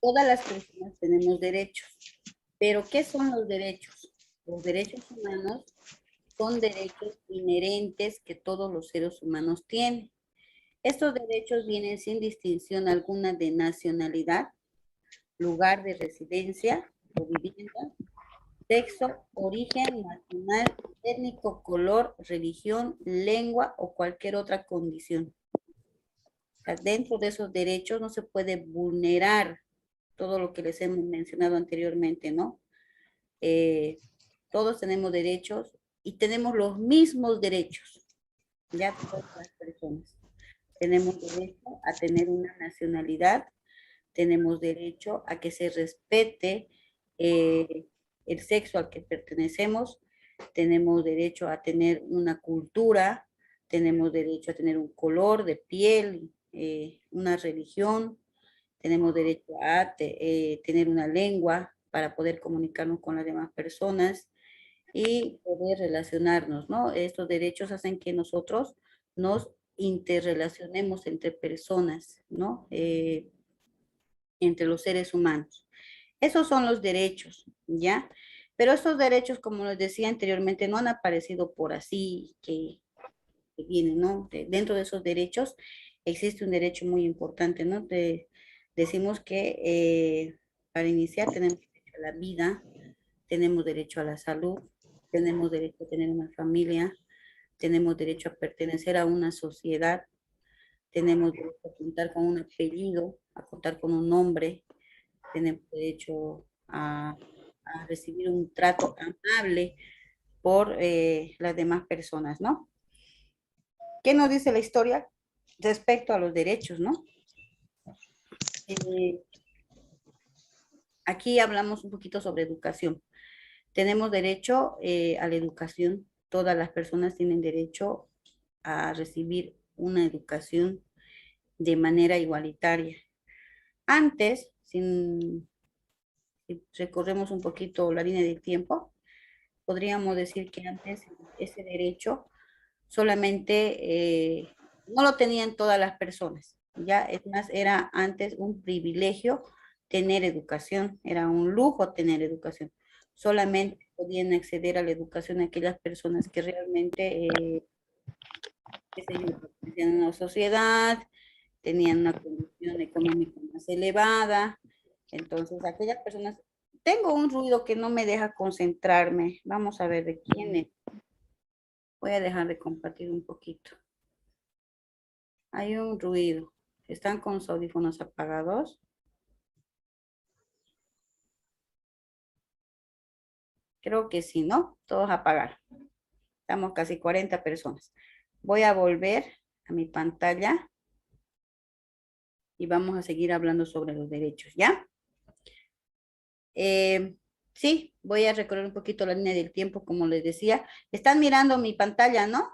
Todas las personas tenemos derechos, pero ¿qué son los derechos? Los derechos humanos son derechos inherentes que todos los seres humanos tienen. Estos derechos vienen sin distinción alguna de nacionalidad, lugar de residencia o vivienda, sexo, origen nacional, étnico, color, religión, lengua o cualquier otra condición. O sea, dentro de esos derechos no se puede vulnerar todo lo que les hemos mencionado anteriormente, ¿no? Eh, todos tenemos derechos y tenemos los mismos derechos, ya todas las personas. Tenemos derecho a tener una nacionalidad, tenemos derecho a que se respete eh, el sexo al que pertenecemos, tenemos derecho a tener una cultura, tenemos derecho a tener un color de piel, una religión, tenemos derecho a tener una lengua para poder comunicarnos con las demás personas y poder relacionarnos, ¿no? Estos derechos hacen que nosotros nos interrelacionemos entre personas, ¿no? Entre los seres humanos. Esos son los derechos, ¿ya? Pero estos derechos, como les decía anteriormente, no han aparecido por así que vienen, ¿no? Dentro de esos derechos existe un derecho muy importante, ¿no? Decimos que para iniciar tenemos derecho a la vida, tenemos derecho a la salud, tenemos derecho a tener una familia, tenemos derecho a pertenecer a una sociedad, tenemos derecho a contar con un apellido, a contar con un nombre, tenemos derecho a recibir un trato amable por las demás personas, ¿no? ¿Qué nos dice la historia respecto a los derechos, no? Eh, aquí hablamos un poquito sobre educación. Tenemos derecho a la educación. Todas las personas tienen derecho a recibir una educación de manera igualitaria. Antes, si recorremos un poquito la línea del tiempo, podríamos decir que antes ese derecho solamente no lo tenían todas las personas. Ya, es más, era antes un privilegio tener educación, era un lujo tener educación. Solamente podían acceder a la educación aquellas personas que realmente, qué sé yo, pertenecían a una sociedad, tenían una condición económica más elevada. Entonces, aquellas personas, tengo un ruido que no me deja concentrarme. Vamos a ver de quién es. Voy a dejar de compartir un poquito. Hay un ruido. ¿Están con sus audífonos apagados? Creo que sí, ¿no? Todos apagaron. Estamos casi 40 personas. Voy a volver a mi pantalla y vamos a seguir hablando sobre los derechos, ¿ya? Eh, sí, voy a recorrer un poquito la línea del tiempo, como les decía. Están mirando mi pantalla, ¿no?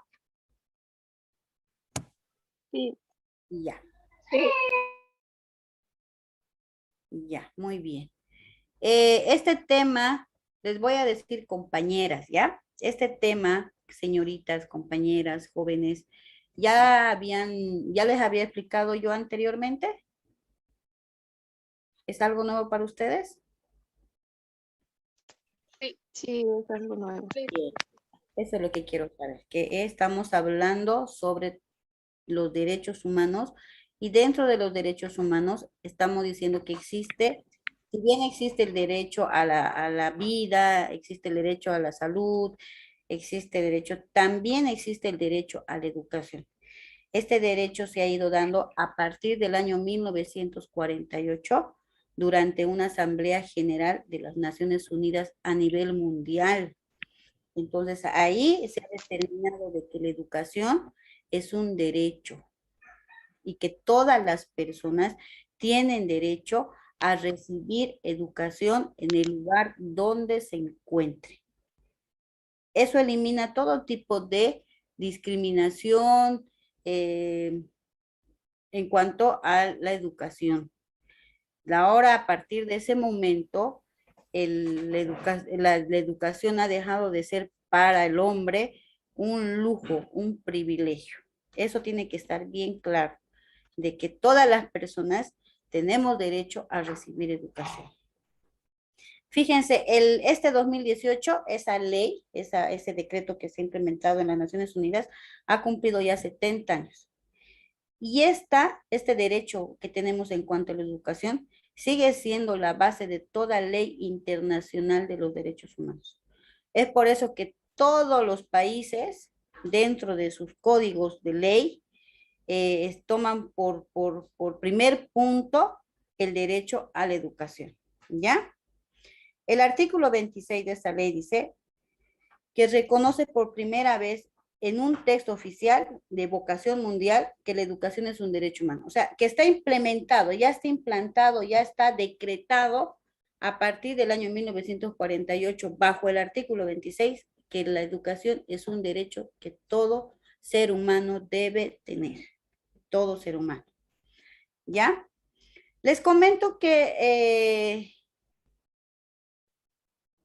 Sí. Ya, ya, muy bien. Este tema, les voy a decir compañeras, ¿ya? Este tema, señoritas, compañeras, jóvenes, ya les había explicado yo anteriormente. ¿Es algo nuevo para ustedes? Sí, es algo nuevo. Bien. Eso es lo que quiero saber, que estamos hablando sobre los derechos humanos y dentro de los derechos humanos estamos diciendo que existe, si bien existe el derecho a la vida, existe el derecho a la salud, existe el derecho, también existe el derecho a la educación. Este derecho se ha ido dando a partir del año 1948 durante una Asamblea General de las Naciones Unidas a nivel mundial. Entonces ahí se ha determinado de que la educación es un derecho y que todas las personas tienen derecho a recibir educación en el lugar donde se encuentre. Eso elimina todo tipo de discriminación en cuanto a la educación. Ahora, a partir de ese momento, la educación ha dejado de ser para el hombre un lujo, un privilegio. Eso tiene que estar bien claro, de que todas las personas tenemos derecho a recibir educación. Fíjense, este 2018, esa ley, ese decreto que se ha implementado en las Naciones Unidas, ha cumplido ya 70 años. Y este derecho que tenemos en cuanto a la educación sigue siendo la base de toda ley internacional de los derechos humanos. Es por eso que todos los países, dentro de sus códigos de ley, toman por primer punto el derecho a la educación, ¿ya? El artículo 26 de esta ley dice que reconoce por primera vez en un texto oficial de vocación mundial que la educación es un derecho humano. O sea, que está implementado, ya está implantado, ya está decretado a partir del año 1948 bajo el artículo 26 que la educación es un derecho que todo ser humano debe tener, todo ser humano. ¿Ya? Les comento que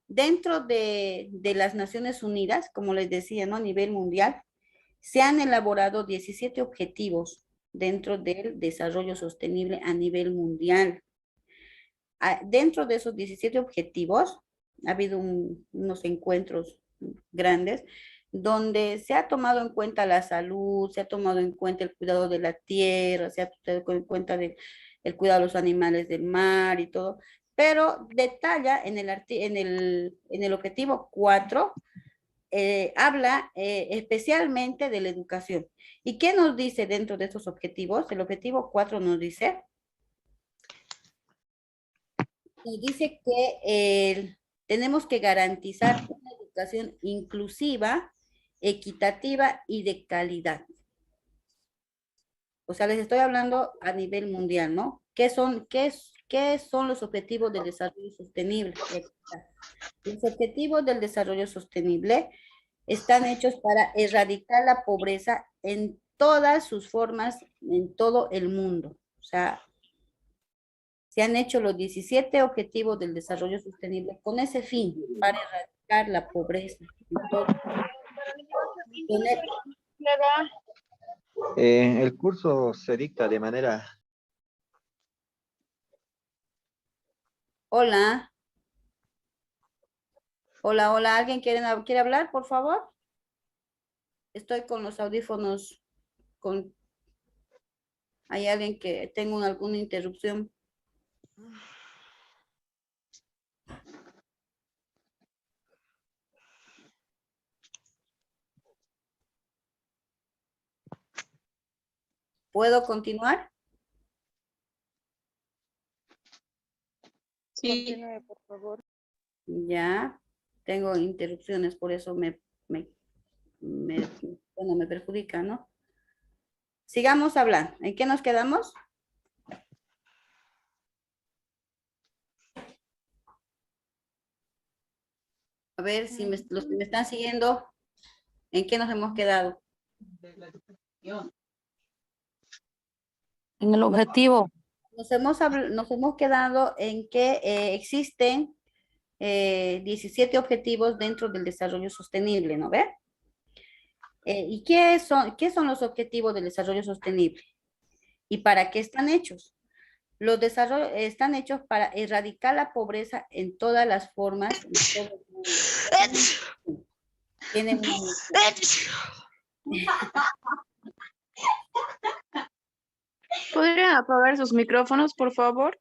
dentro de las Naciones Unidas, como les decía, ¿no? A nivel mundial, se han elaborado 17 objetivos dentro del desarrollo sostenible a nivel mundial. Dentro de esos 17 objetivos, ha habido unos encuentros grandes donde se ha tomado en cuenta la salud, se ha tomado en cuenta el cuidado de la tierra, se ha tomado en cuenta el cuidado de los animales del mar y todo, pero detalla en el objetivo 4, habla especialmente de la educación. ¿Y qué nos dice dentro de estos objetivos? El objetivo 4 nos dice, y dice que tenemos que garantizar una educación inclusiva, equitativa y de calidad. O sea, les estoy hablando a nivel mundial, ¿no? ¿Qué son los objetivos del desarrollo sostenible? Los objetivos del desarrollo sostenible están hechos para erradicar la pobreza en todas sus formas, en todo el mundo. O sea, se han hecho los 17 objetivos del desarrollo sostenible con ese fin, para erradicar la pobreza. El curso se dicta de manera... Hola, hola, ¿alguien quiere hablar, por favor? Estoy con los audífonos, hay alguien que tengo alguna interrupción. ¿Puedo continuar? Sí. Continúe, por favor. Ya, tengo interrupciones, por eso bueno, me perjudica, ¿no? Sigamos hablando. ¿En qué nos quedamos? A ver si los que me están siguiendo, ¿en qué nos hemos quedado? En el objetivo. Nos hemos quedado en que existen 17 objetivos dentro del desarrollo sostenible, ¿no ve? ¿Y qué son los objetivos del desarrollo sostenible? ¿Y para qué están hechos? Están hechos para erradicar la pobreza en todas las formas. En todo el mundo. Tienen una ¿Podrían apagar sus micrófonos, por favor?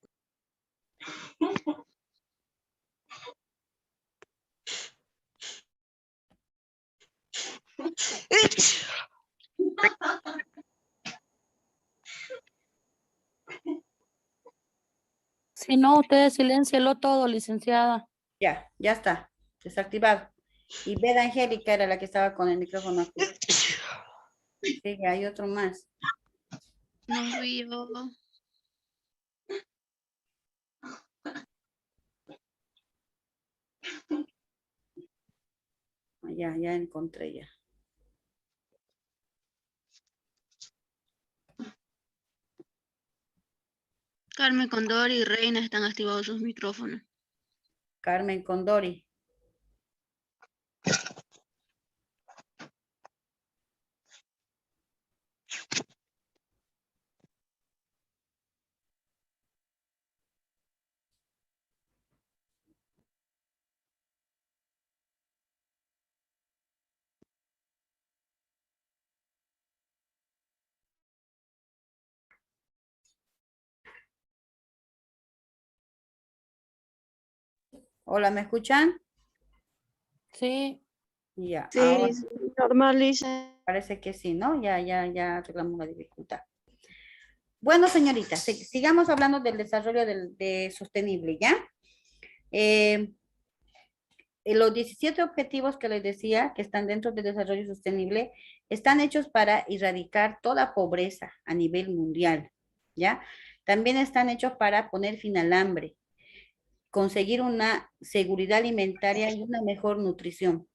Si no, usted siléncielo todo, licenciada. Ya está, desactivado. Y Beda Angélica era la que estaba con el micrófono activo. Sí, hay otro más. No fui yo. Ya encontré ya. Carmen Condori y Reina están activados sus micrófonos. Carmen Condori. Hola, ¿me escuchan? Sí, Ya, Sí, ahora normal, dice. parece que sí, ¿no? Ya arreglamos la dificultad. Bueno, señoritas, sigamos hablando del desarrollo de sostenible, ¿ya? Eh, los 17 objetivos que les decía que están dentro del desarrollo sostenible están hechos para erradicar toda pobreza a nivel mundial, ¿ya? También están hechos para poner fin al hambre, conseguir una seguridad alimentaria y una mejor nutrición,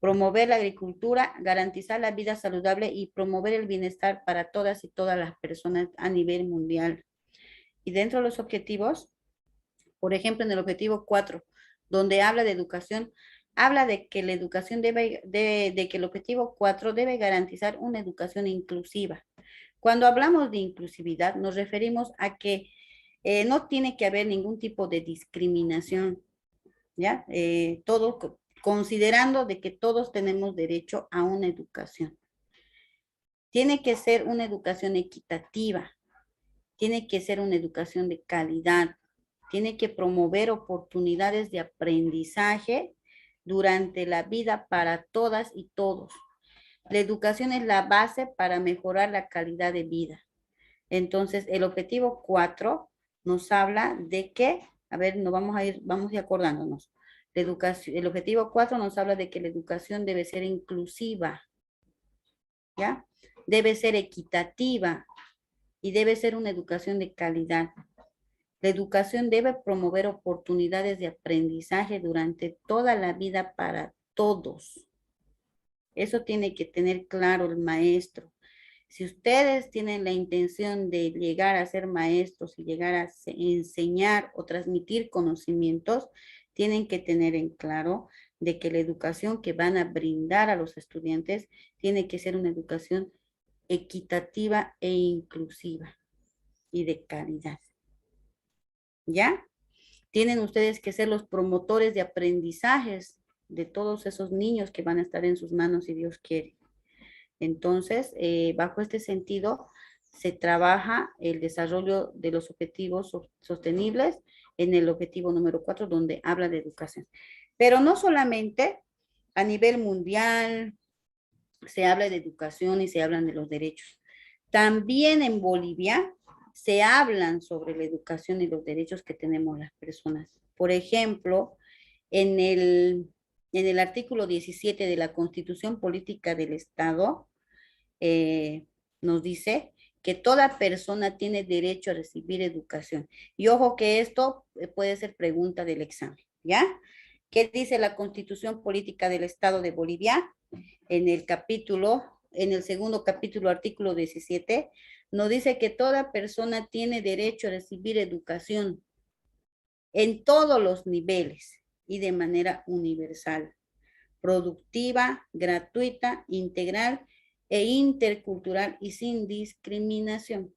promover la agricultura, garantizar la vida saludable y promover el bienestar para todas y todas las personas a nivel mundial. Y dentro de los objetivos, por ejemplo, en el objetivo 4, donde habla de educación, habla de que la educación de que el objetivo 4 debe garantizar una educación inclusiva. Cuando hablamos de inclusividad, nos referimos a que no tiene que haber ningún tipo de discriminación, ¿ya? Todo considerando de que todos tenemos derecho a una educación. Tiene que ser una educación equitativa, tiene que ser una educación de calidad, tiene que promover oportunidades de aprendizaje durante la vida para todas y todos. La educación es la base para mejorar la calidad de vida. Entonces, el objetivo 4 nos habla de que, a ver, nos vamos a ir, vamos a ir acordándonos. La educación, el objetivo 4 nos habla de que la educación debe ser inclusiva, ¿ya? Debe ser equitativa y debe ser una educación de calidad. La educación debe promover oportunidades de aprendizaje durante toda la vida para todos. Eso tiene que tener claro el maestro. Si ustedes tienen la intención de llegar a ser maestros y llegar a enseñar o transmitir conocimientos, tienen que tener en claro de que la educación que van a brindar a los estudiantes tiene que ser una educación equitativa e inclusiva y de calidad. ¿Ya? Tienen ustedes que ser los promotores de aprendizajes de todos esos niños que van a estar en sus manos si Dios quiere. Entonces, bajo este sentido, se trabaja el desarrollo de los objetivos sostenibles en el objetivo número 4, donde habla de educación. Pero no solamente a nivel mundial se habla de educación y se hablan de los derechos. También en Bolivia se hablan sobre la educación y los derechos que tenemos las personas. Por ejemplo, en el artículo 17 de la Constitución Política del Estado, nos dice que toda persona tiene derecho a recibir educación. Y ojo que esto puede ser pregunta del examen, ¿ya? ¿Qué dice la Constitución Política del Estado de Bolivia? En el segundo capítulo, artículo 17, nos dice que toda persona tiene derecho a recibir educación en todos los niveles y de manera universal, productiva, gratuita, integral e intercultural y sin discriminación.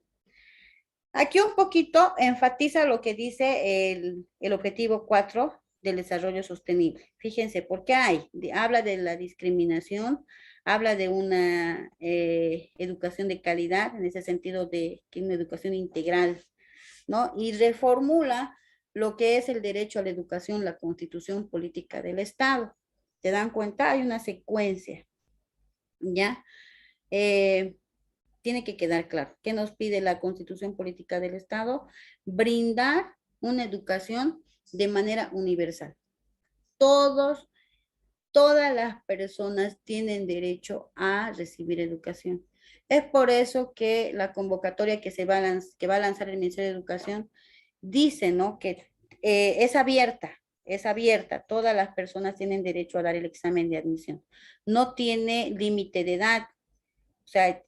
Aquí un poquito enfatiza lo que dice el objetivo 4 del desarrollo sostenible. Fíjense, ¿por qué hay? Habla de la discriminación, habla de una educación de calidad, en ese sentido de que una educación integral, ¿no? Y reformula lo que es el derecho a la educación, la Constitución Política del Estado. ¿Se dan cuenta? Hay una secuencia, ¿ya? Tiene que quedar claro. ¿Qué nos pide la Constitución Política del Estado? Brindar una educación de manera universal. Todas las personas tienen derecho a recibir educación. Es por eso que la convocatoria que va a lanzar el Ministerio de Educación dice, ¿no? Que es abierta. Todas las personas tienen derecho a dar el examen de admisión. No tiene límite de edad. O sea,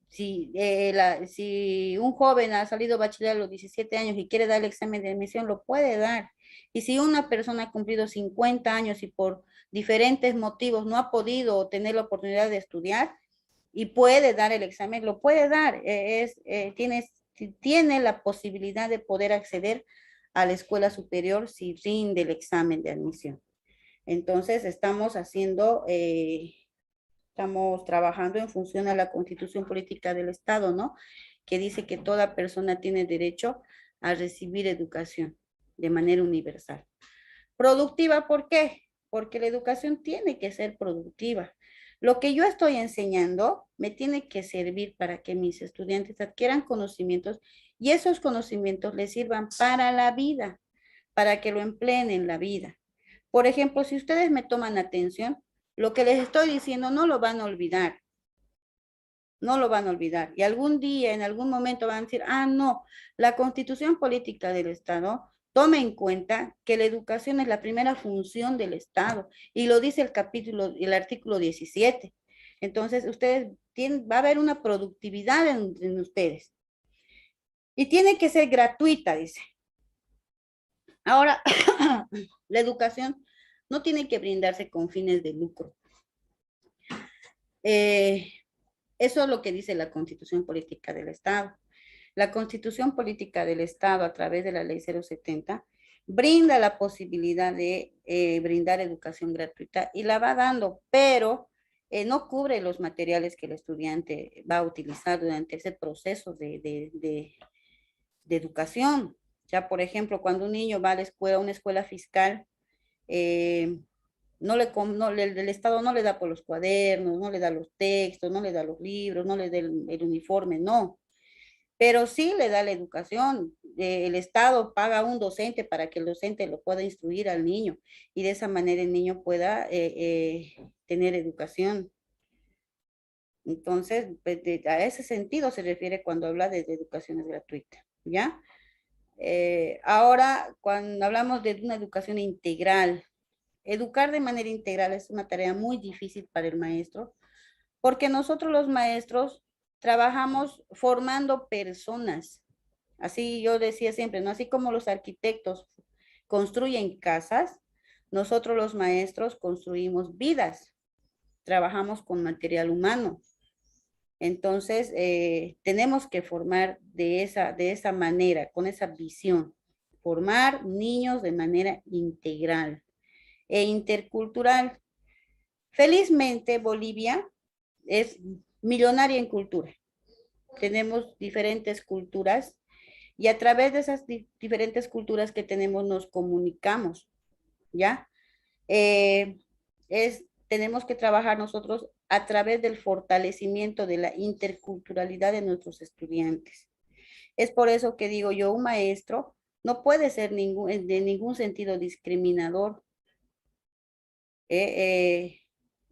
si un joven ha salido bachiller a los 17 años y quiere dar el examen de admisión, lo puede dar. Y si una persona ha cumplido 50 años y por diferentes motivos no ha podido tener la oportunidad de estudiar y puede dar el examen, lo puede dar. Tiene la posibilidad de poder acceder a la escuela superior si rinde el examen de admisión. Entonces, estamos trabajando en función a la Constitución Política del Estado, ¿no? Que dice que toda persona tiene derecho a recibir educación de manera universal. Productiva, ¿por qué? Porque la educación tiene que ser productiva. Lo que yo estoy enseñando me tiene que servir para que mis estudiantes adquieran conocimientos y esos conocimientos les sirvan para la vida, para que lo empleen en la vida. Por ejemplo, si ustedes me toman atención, lo que les estoy diciendo no lo van a olvidar, no lo van a olvidar. Y algún día, en algún momento van a decir, ah, no, la Constitución Política del Estado tome en cuenta que la educación es la primera función del Estado y lo dice el artículo 17. Entonces, ustedes va a haber una productividad en ustedes. Y tiene que ser gratuita, dice. Ahora, la educación no tiene que brindarse con fines de lucro. Eso es lo que dice la Constitución Política del Estado. La Constitución Política del Estado, a través de la Ley 070, brinda la posibilidad de brindar educación gratuita y la va dando, pero no cubre los materiales que el estudiante va a utilizar durante ese proceso de educación. Ya, por ejemplo, cuando un niño va a la escuela, a una escuela fiscal, el Estado no le da por los cuadernos, no le da los textos, no le da los libros, no le da el uniforme, no. Pero sí le da la educación. El Estado paga a un docente para que el docente lo pueda instruir al niño y de esa manera el niño pueda tener educación. Entonces, pues, a ese sentido se refiere cuando habla de educación gratuita, ¿ya? Ahora, cuando hablamos de una educación integral, educar de manera integral es una tarea muy difícil para el maestro, porque nosotros los maestros trabajamos formando personas. Así yo decía siempre, ¿no? Así como los arquitectos construyen casas, nosotros los maestros construimos vidas, trabajamos con material humano. Entonces, tenemos que formar de esa manera, con esa visión, formar niños de manera integral e intercultural. Felizmente, Bolivia es millonaria en cultura. Tenemos diferentes culturas y a través de esas diferentes culturas que tenemos nos comunicamos, ¿ya? Tenemos que trabajar nosotros a través del fortalecimiento de la interculturalidad de nuestros estudiantes. Es por eso que digo yo, un maestro no puede ser de ningún sentido discriminador.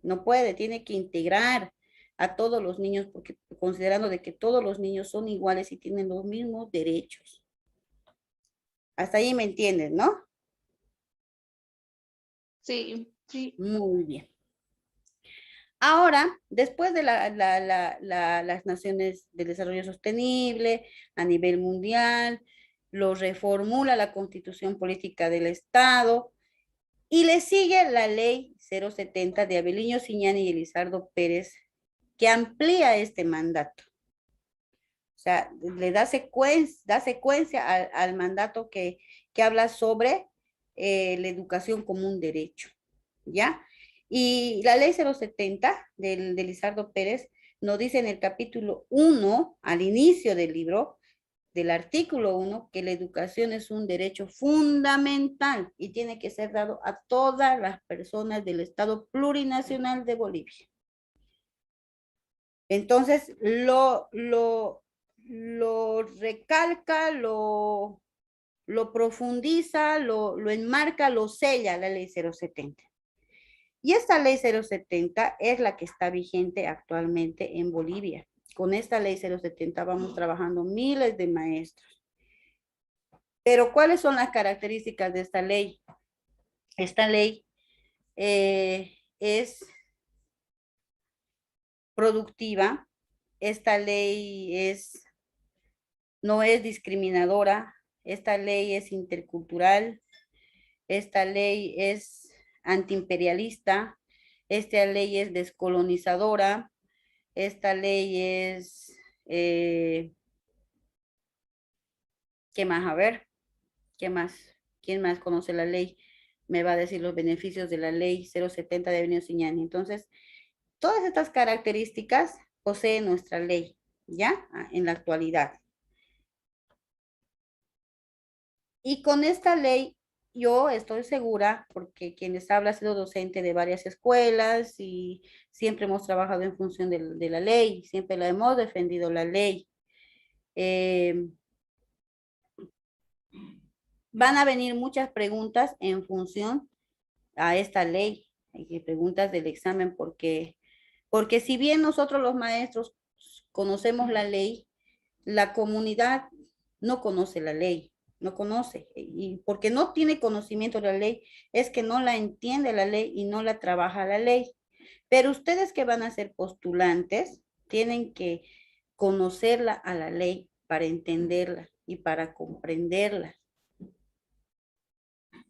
No puede, tiene que integrar a todos los niños, porque considerando de que todos los niños son iguales y tienen los mismos derechos. Hasta ahí me entiendes, ¿no? Sí, sí. Muy bien. Ahora, después de las Naciones del Desarrollo Sostenible a nivel mundial, lo reformula la Constitución Política del Estado y le sigue la Ley 070 de Abeliño Siñani y Elizardo Pérez, que amplía este mandato. O sea, le da secuencia al mandato que habla sobre la educación como un derecho, ¿ya? Y la ley 070 de Lizardo Pérez nos dice en el capítulo 1, al inicio del libro, del artículo 1, que la educación es un derecho fundamental y tiene que ser dado a todas las personas del Estado plurinacional de Bolivia. Entonces, lo recalca, lo profundiza, lo enmarca, lo sella la ley 070. Y esta ley 070 es la que está vigente actualmente en Bolivia. Con esta ley 070 vamos trabajando miles de maestros. Pero ¿cuáles son las características de esta ley? Esta ley es productiva, esta ley no es discriminadora, esta ley es intercultural, esta ley es antiimperialista, esta ley es descolonizadora, esta ley es, ¿qué más? A ver, ¿qué más? ¿Quién más conoce la ley? Me va a decir los beneficios de la ley 070 de Avenida Siñani. Entonces, todas estas características posee nuestra ley, ¿ya? En la actualidad. Y con esta ley yo estoy segura, porque quien les habla ha sido docente de varias escuelas y siempre hemos trabajado en función de la ley, siempre la hemos defendido la ley. Eh, Van a venir muchas preguntas en función a esta ley, y preguntas del examen, porque si bien nosotros los maestros conocemos la ley, la comunidad no conoce la ley, no conoce, y porque no tiene conocimiento de la ley, es que no la entiende la ley y no la trabaja la ley. Pero ustedes que van a ser postulantes, tienen que conocerla a la ley para entenderla y para comprenderla.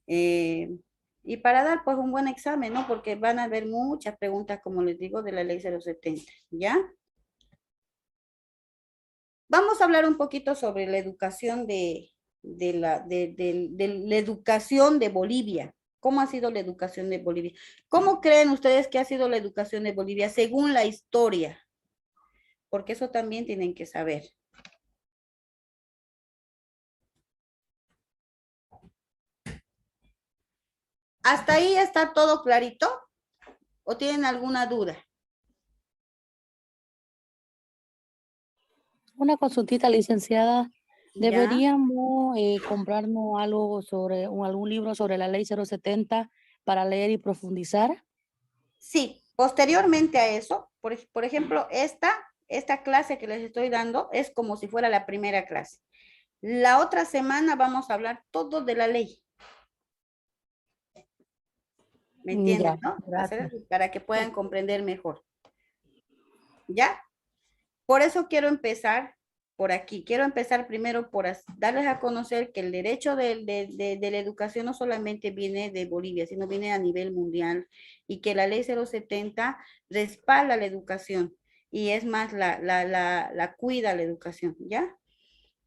Eh, y para dar pues un buen examen, ¿no? Porque van a haber muchas preguntas, como les digo, de la ley 070, ¿ya? Vamos a hablar un poquito sobre la educación de la educación de Bolivia. ¿Cómo ha sido la educación de Bolivia? ¿Cómo creen ustedes que ha sido la educación de Bolivia según la historia? Porque eso también tienen que saber. ¿Hasta ahí está todo clarito? ¿O tienen alguna duda? Una consultita, licenciada. ¿Ya? ¿Deberíamos comprarnos algo sobre, algún libro sobre la ley 070 para leer y profundizar? Sí, posteriormente a eso, por ejemplo, esta clase que les estoy dando es como si fuera la primera clase. La otra semana vamos a hablar todo de la ley. ¿Me entienden, Ya, no? gracias. Para que puedan comprender mejor. ¿Ya? Por eso quiero empezar por aquí. Quiero empezar primero por darles a conocer que el derecho de la educación no solamente viene de Bolivia, sino viene a nivel mundial y que la ley 070 respalda la educación y es más, la cuida la educación, ¿ya?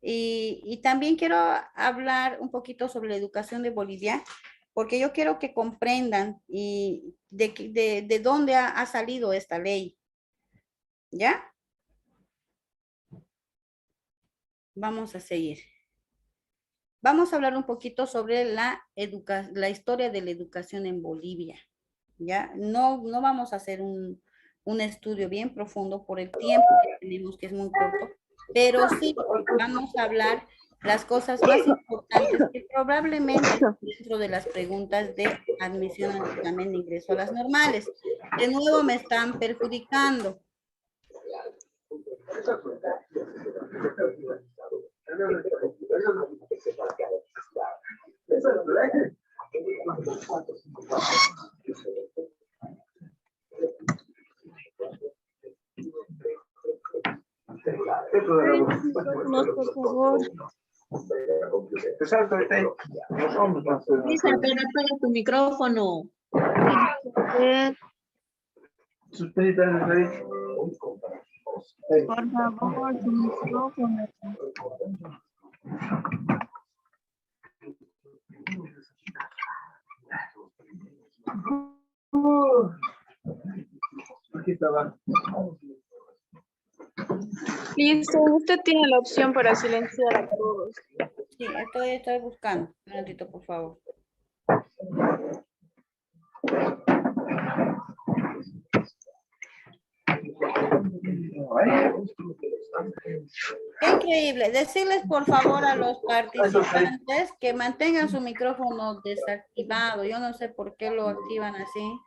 Y también quiero hablar un poquito sobre la educación de Bolivia, porque yo quiero que comprendan y de dónde ha salido esta ley, ¿ya? Vamos a seguir. Vamos a hablar un poquito sobre la historia de la educación en Bolivia, ¿ya? No vamos a hacer un estudio bien profundo por el tiempo que tenemos, que es muy corto, pero sí vamos a hablar las cosas más importantes que probablemente dentro de las preguntas de admisión al examen de ingreso a las normales. De nuevo me están perjudicando. Por favor. Lisa, pero apaga tu micrófono. Por favor, su micrófono. Aquí estaba. Listo, usted tiene la opción para silenciar a todos. Sí, estoy buscando. Un momentito, por favor. Qué increíble. Decirles por favor a los participantes que mantengan su micrófono desactivado. Yo no sé por qué lo activan así.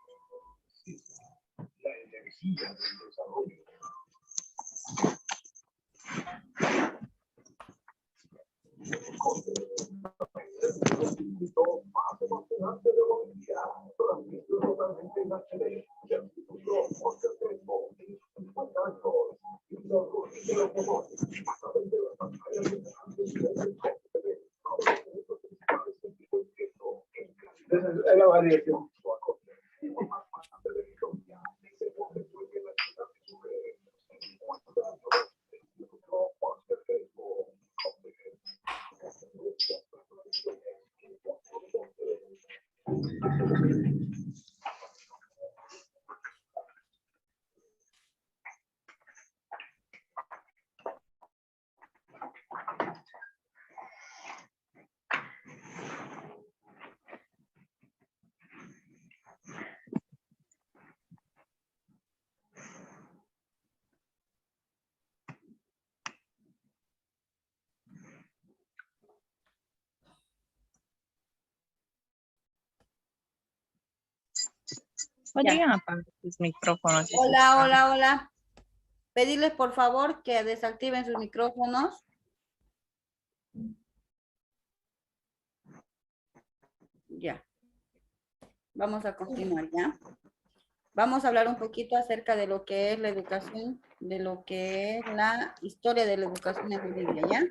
Es la variación. Podrían apagar sus micrófonos. y sus Hola, cámaras. hola, hola. Pedirles por favor que desactiven sus micrófonos. Ya. Vamos a continuar, ¿ya? Vamos a hablar un poquito acerca de lo que es la educación, de lo que es la historia de la educación en Bolivia, ¿ya?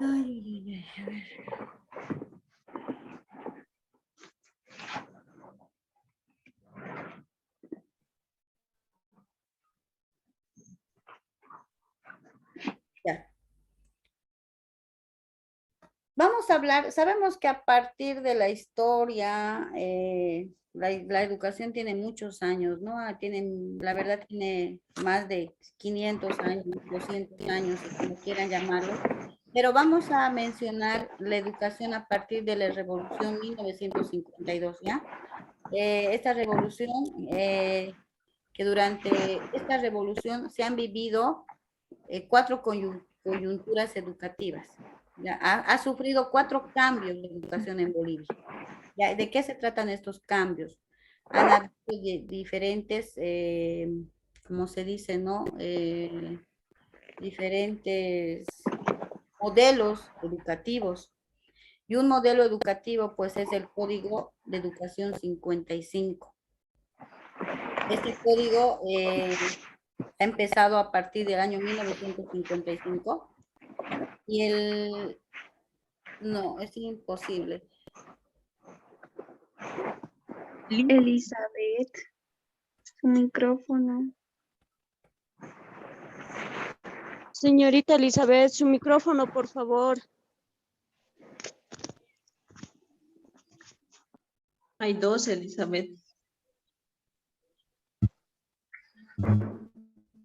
Ay, ay, ay, a ver. Ya. Vamos a hablar, sabemos que a partir de la historia, la educación tiene muchos años, ¿no? La verdad tiene más de 500 años, 200 años, como quieran llamarlo, pero vamos a mencionar la educación a partir de la Revolución 1952, ¿ya? Esta revolución, que durante esta revolución se han vivido cuatro coyunturas educativas. ¿Ya? Ha sufrido 4 cambios de educación en Bolivia. ¿Ya? ¿De qué se tratan estos cambios? Han habido diferentes, como se dice, ¿no? Diferentes modelos educativos. Y un modelo educativo, pues, es el Código de Educación 55. Este código ha empezado a partir del año 1955 y no, es imposible. Elizabeth, su micrófono. Señorita Elizabeth, su micrófono, por favor. Hay dos, Elizabeth.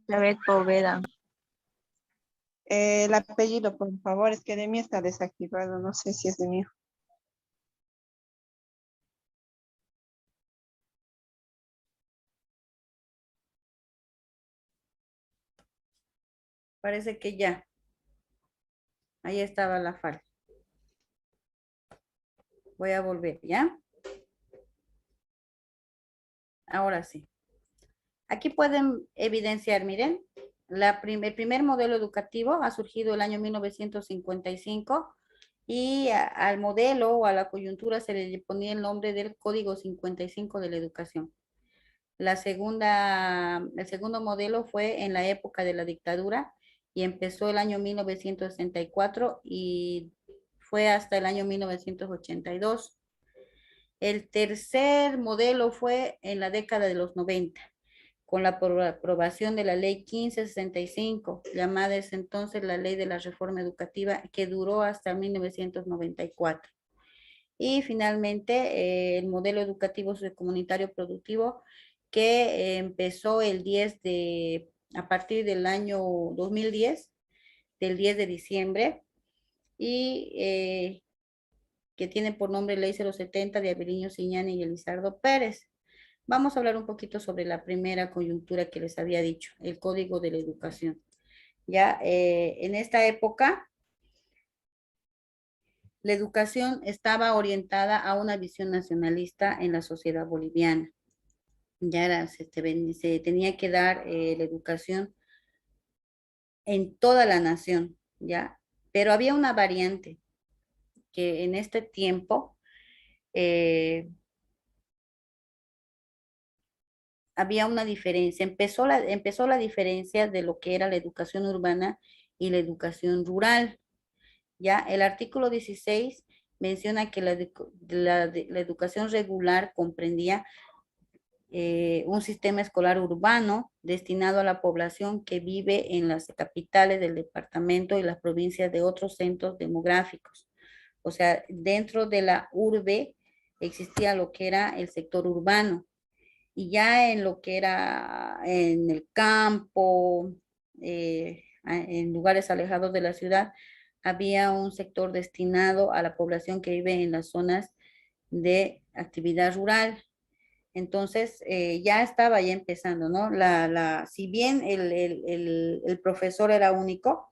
Elizabeth Poveda. El apellido, por favor, es que de mí está desactivado, no sé si es de mí. Parece que ya. Ahí estaba la falta. Voy a volver, ¿ya? Ahora sí. Aquí pueden evidenciar, miren, el primer modelo educativo ha surgido el año 1955 y al modelo o a la coyuntura se le ponía el nombre del Código 55 de la Educación. El segundo modelo fue en la época de la dictadura y empezó el año 1964 y fue hasta el año 1982. El tercer modelo fue en la década de los 90, con la aprobación de la ley 1565, llamada ese entonces la ley de la reforma educativa, que duró hasta 1994. Y finalmente, el modelo educativo sociocomunitario productivo, que empezó a partir del año 2010, del 10 de diciembre, y que tiene por nombre Ley 070 de Aveliño Ciñani y Elizardo Pérez. Vamos a hablar un poquito sobre la primera coyuntura que les había dicho, el Código de la Educación. Ya en esta época, la educación estaba orientada a una visión nacionalista en la sociedad boliviana. Ya se tenía que dar la educación en toda la nación, ¿ya? Pero había una variante que en este tiempo había una diferencia. Empezó la diferencia de lo que era la educación urbana y la educación rural. Ya el artículo 16 menciona que la educación regular comprendía un sistema escolar urbano destinado a la población que vive en las capitales del departamento y las provincias de otros centros demográficos. O sea, dentro de la urbe existía lo que era el sector urbano, y ya en lo que era en el campo, en lugares alejados de la ciudad, había un sector destinado a la población que vive en las zonas de actividad rural. Entonces, ya estaba ya empezando, ¿no? Si bien el profesor era único,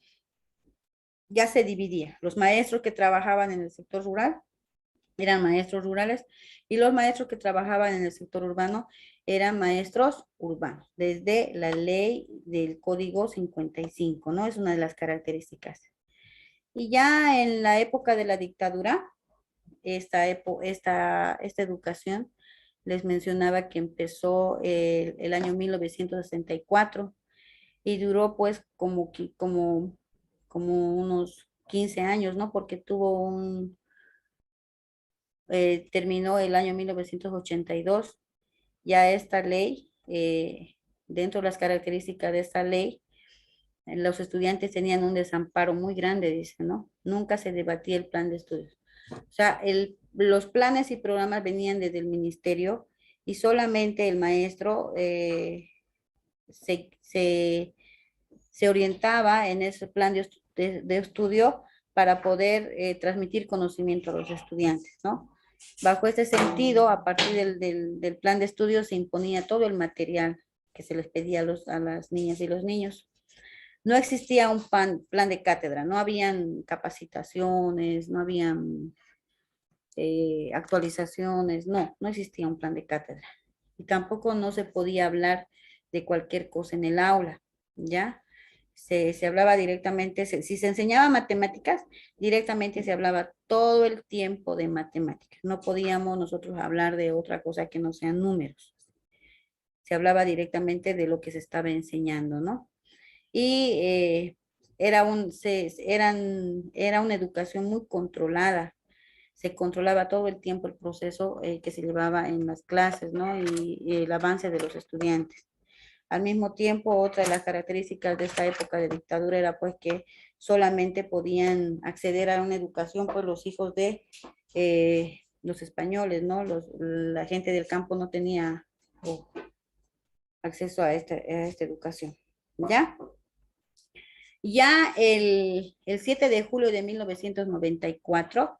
ya se dividía. Los maestros que trabajaban en el sector rural eran maestros rurales, y los maestros que trabajaban en el sector urbano eran maestros urbanos, desde la ley del Código 55, ¿no? Es una de las características. Y ya en la época de la dictadura, esta educación, les mencionaba que empezó el año 1964 y duró pues como unos 15 años, ¿no? Porque terminó el año 1982. Ya esta ley, dentro de las características de esta ley, los estudiantes tenían un desamparo muy grande, dice, ¿no? Nunca se debatía el plan de estudios. O sea, los planes y programas venían desde el ministerio y solamente el maestro se, se- se orientaba en ese plan de estudio para poder transmitir conocimiento a los estudiantes, ¿no? Bajo este sentido, a partir del plan de estudio se imponía todo el material que se les pedía a las niñas y los niños. No existía un plan de cátedra, no habían capacitaciones, no habían actualizaciones, no existía un plan de cátedra. Y tampoco no se podía hablar de cualquier cosa en el aula, ¿ya? Se hablaba directamente, si se enseñaba matemáticas, directamente se hablaba todo el tiempo de matemáticas. No podíamos nosotros hablar de otra cosa que no sean números. Se hablaba directamente de lo que se estaba enseñando, ¿no? Y era una educación muy controlada. Se controlaba todo el tiempo el proceso que se llevaba en las clases, ¿no? Y el avance de los estudiantes. Al mismo tiempo, otra de las características de esta época de dictadura era pues que solamente podían acceder a una educación pues los hijos de los españoles, ¿no? La gente del campo no tenía acceso a esta educación, ¿ya? Ya el 7 de julio de 1994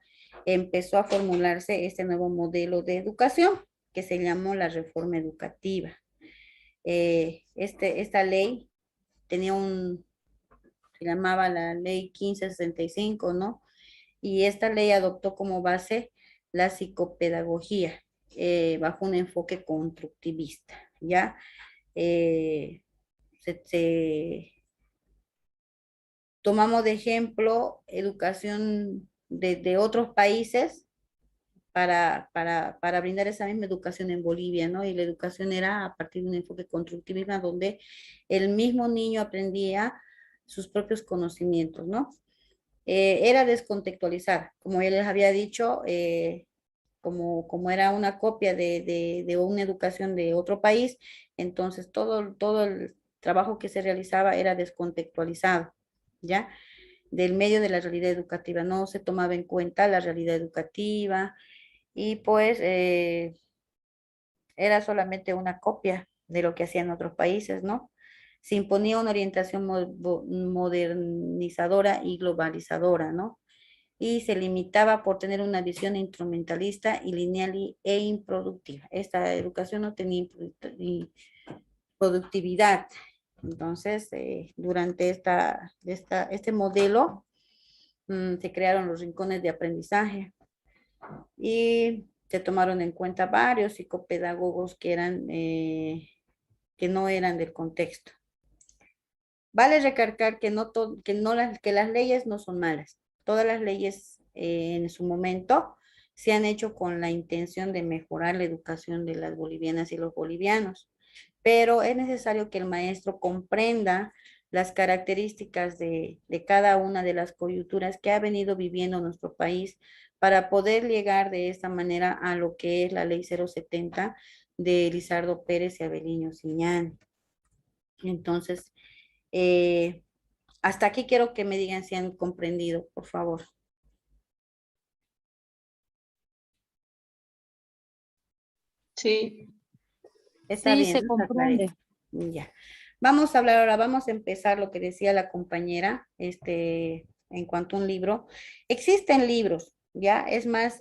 empezó a formularse este nuevo modelo de educación que se llamó la reforma educativa. Esta ley tenía se llamaba la ley 1565, ¿no? Y esta ley adoptó como base la psicopedagogía bajo un enfoque constructivista, ¿ya? Eh, tomamos de ejemplo educación de otros países para brindar esa misma educación en Bolivia, ¿no? Y la educación era a partir de un enfoque constructivista donde el mismo niño aprendía sus propios conocimientos, ¿no? Era descontextualizar, como ya les había dicho, como era una copia de una educación de otro país, entonces todo el trabajo que se realizaba era descontextualizado, ¿ya? Del medio de la realidad educativa, no se tomaba en cuenta la realidad educativa y pues era solamente una copia de lo que hacían otros países, ¿no? Se imponía una orientación modernizadora y globalizadora, ¿no? Y se limitaba por tener una visión instrumentalista y lineal e improductiva. Esta educación no tenía productividad. Entonces, durante este modelo, se crearon los rincones de aprendizaje y se tomaron en cuenta varios psicopedagogos que no eran del contexto. Vale recalcar que las leyes no son malas. Todas las leyes en su momento se han hecho con la intención de mejorar la educación de las bolivianas y los bolivianos, pero es necesario que el maestro comprenda las características de cada una de las coyunturas que ha venido viviendo nuestro país para poder llegar de esta manera a lo que es la ley 070 de Lizardo Pérez y Abeliño Siñán. Entonces, eh, hasta aquí quiero que me digan si han comprendido, por favor. Sí, Está Sí, bien, se ¿no? Está clarito. comprende. Ya. Vamos a hablar ahora, vamos a empezar lo que decía la compañera, en cuanto a un libro. Existen libros, ¿ya? Es más,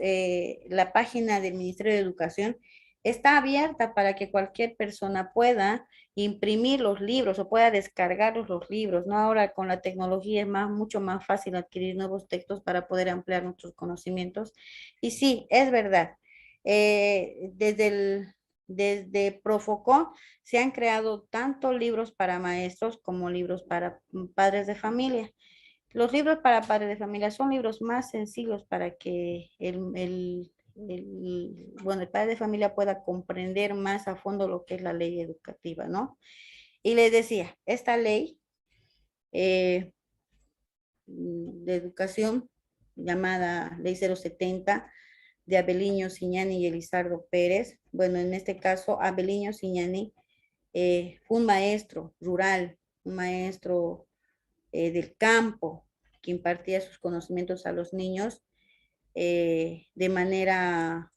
la página del Ministerio de Educación está abierta para que cualquier persona pueda imprimir los libros o pueda descargar los libros, ¿no? Ahora con la tecnología es mucho más fácil adquirir nuevos textos para poder ampliar nuestros conocimientos. Y sí, es verdad. Desde Profocó se han creado tanto libros para maestros como libros para padres de familia. Los libros para padres de familia son libros más sencillos para que el padre de familia pueda comprender más a fondo lo que es la ley educativa, ¿no? Y les decía, esta ley de educación llamada Ley 070 de Abeliño Siñani y Elizardo Pérez. Bueno, en este caso, Abeliño Siñani fue un maestro rural, un maestro del campo, que impartía sus conocimientos a los niños de manera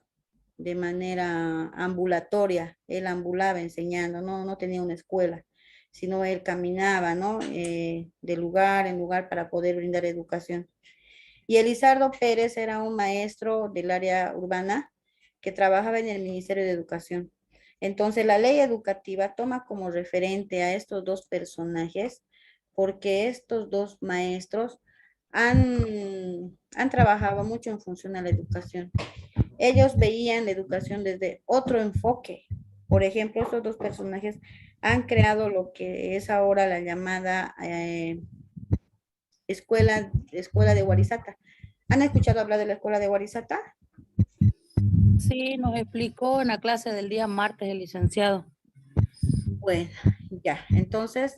ambulatoria. Él ambulaba enseñando, no tenía una escuela, sino él caminaba, ¿no? De lugar en lugar para poder brindar educación. Y Elizardo Pérez era un maestro del área urbana que trabajaba en el Ministerio de Educación. Entonces, la ley educativa toma como referente a estos dos personajes porque estos dos maestros han trabajado mucho en función a la educación. Ellos veían la educación desde otro enfoque. Por ejemplo, estos dos personajes han creado lo que es ahora la llamada escuela de Guarizata. ¿Han escuchado hablar de la escuela de Guarizata? Sí, nos explicó en la clase del día martes el licenciado. Bueno, ya. Entonces,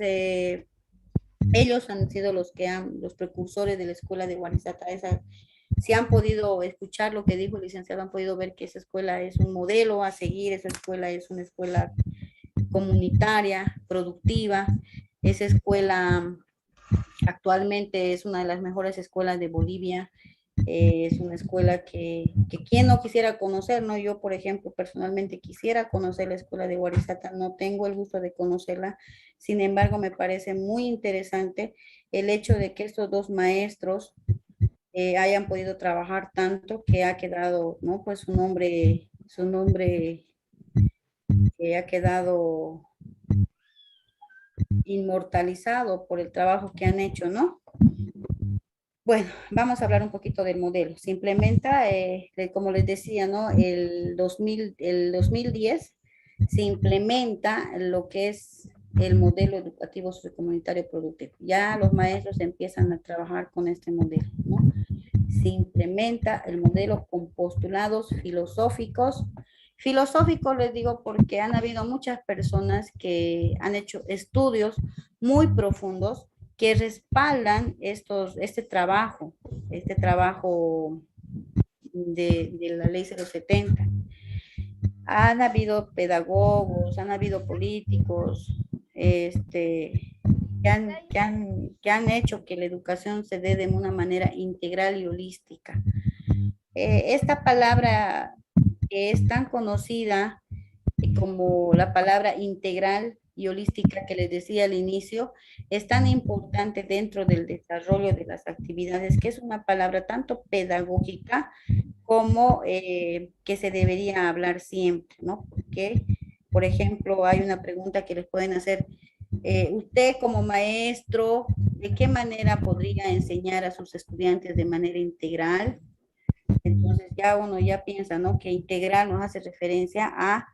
ellos han sido los precursores de la escuela de Guarizata. Si han podido escuchar lo que dijo el licenciado, han podido ver que esa escuela es un modelo a seguir, esa escuela es una escuela comunitaria, productiva. Esa escuela actualmente es una de las mejores escuelas de Bolivia. Es una escuela que quien no quisiera conocer, ¿no? Yo, por ejemplo, personalmente quisiera conocer la escuela de Guarizata, no tengo el gusto de conocerla, sin embargo, me parece muy interesante el hecho de que estos dos maestros hayan podido trabajar tanto que ha quedado, ¿no? Pues su nombre ha quedado inmortalizado por el trabajo que han hecho, ¿no? Bueno, vamos a hablar un poquito del modelo. Se implementa, como les decía, ¿no? El 2010 se implementa lo que es el modelo educativo sociocomunitario productivo. Ya los maestros empiezan a trabajar con este modelo, ¿no? Se implementa el modelo con postulados filosóficos. Filosóficos les digo porque han habido muchas personas que han hecho estudios muy profundos que respaldan este trabajo de la ley 070. Han habido pedagogos, han habido políticos, que han hecho que la educación se dé de una manera integral y holística. Esta palabra que es tan conocida como la palabra integral y holística que les decía al inicio, es tan importante dentro del desarrollo de las actividades, que es una palabra tanto pedagógica como que se debería hablar siempre, ¿no? Porque, por ejemplo, hay una pregunta que les pueden hacer, usted como maestro, ¿de qué manera podría enseñar a sus estudiantes de manera integral? Entonces ya uno ya piensa, ¿no? Que integral nos hace referencia a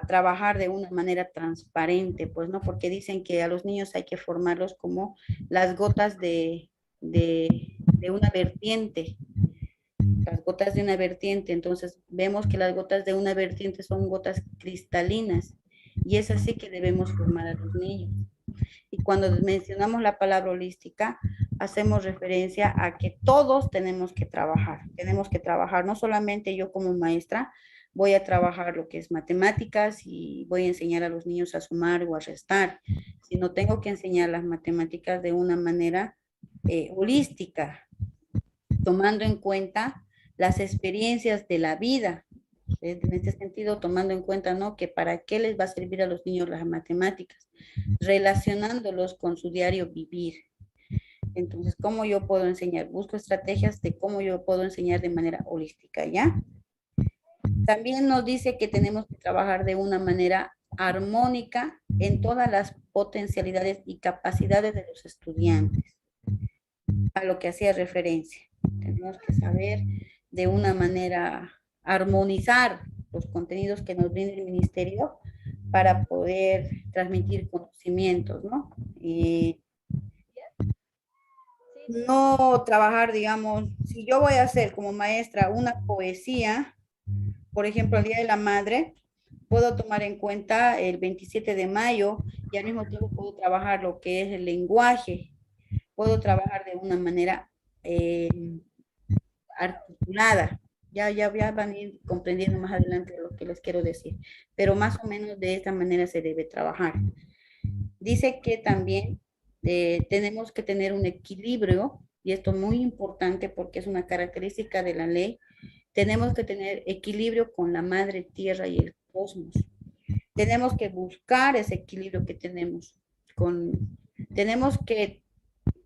trabajar de una manera transparente, pues, ¿no? Porque dicen que a los niños hay que formarlos como las gotas de una vertiente, las gotas de una vertiente. Entonces vemos que las gotas de una vertiente son gotas cristalinas y es así que debemos formar a los niños. Y cuando mencionamos la palabra holística, hacemos referencia a que todos tenemos que trabajar, no solamente yo como maestra, voy a trabajar lo que es matemáticas y voy a enseñar a los niños a sumar o a restar, sino tengo que enseñar las matemáticas de una manera holística, tomando en cuenta las experiencias de la vida. En este sentido, tomando en cuenta, ¿no? Que para qué les va a servir a los niños las matemáticas, relacionándolos con su diario vivir. Entonces, ¿cómo yo puedo enseñar? Busco estrategias de cómo yo puedo enseñar de manera holística, ¿ya? También nos dice que tenemos que trabajar de una manera armónica en todas las potencialidades y capacidades de los estudiantes, a lo que hacía referencia. Tenemos que saber de una manera armonizar los contenidos que nos brinda el ministerio para poder transmitir conocimientos, ¿no? Y no trabajar, digamos, si yo voy a hacer como maestra una poesía, por ejemplo, el Día de la Madre, puedo tomar en cuenta el 27 de mayo y al mismo tiempo puedo trabajar lo que es el lenguaje, puedo trabajar de una manera articulada. Ya van a ir comprendiendo más adelante lo que les quiero decir, pero más o menos de esta manera se debe trabajar. Dice que también tenemos que tener un equilibrio, y esto es muy importante porque es una característica de la ley. Tenemos que tener equilibrio con la madre tierra y el cosmos. Tenemos que buscar ese equilibrio que tenemos. Tenemos que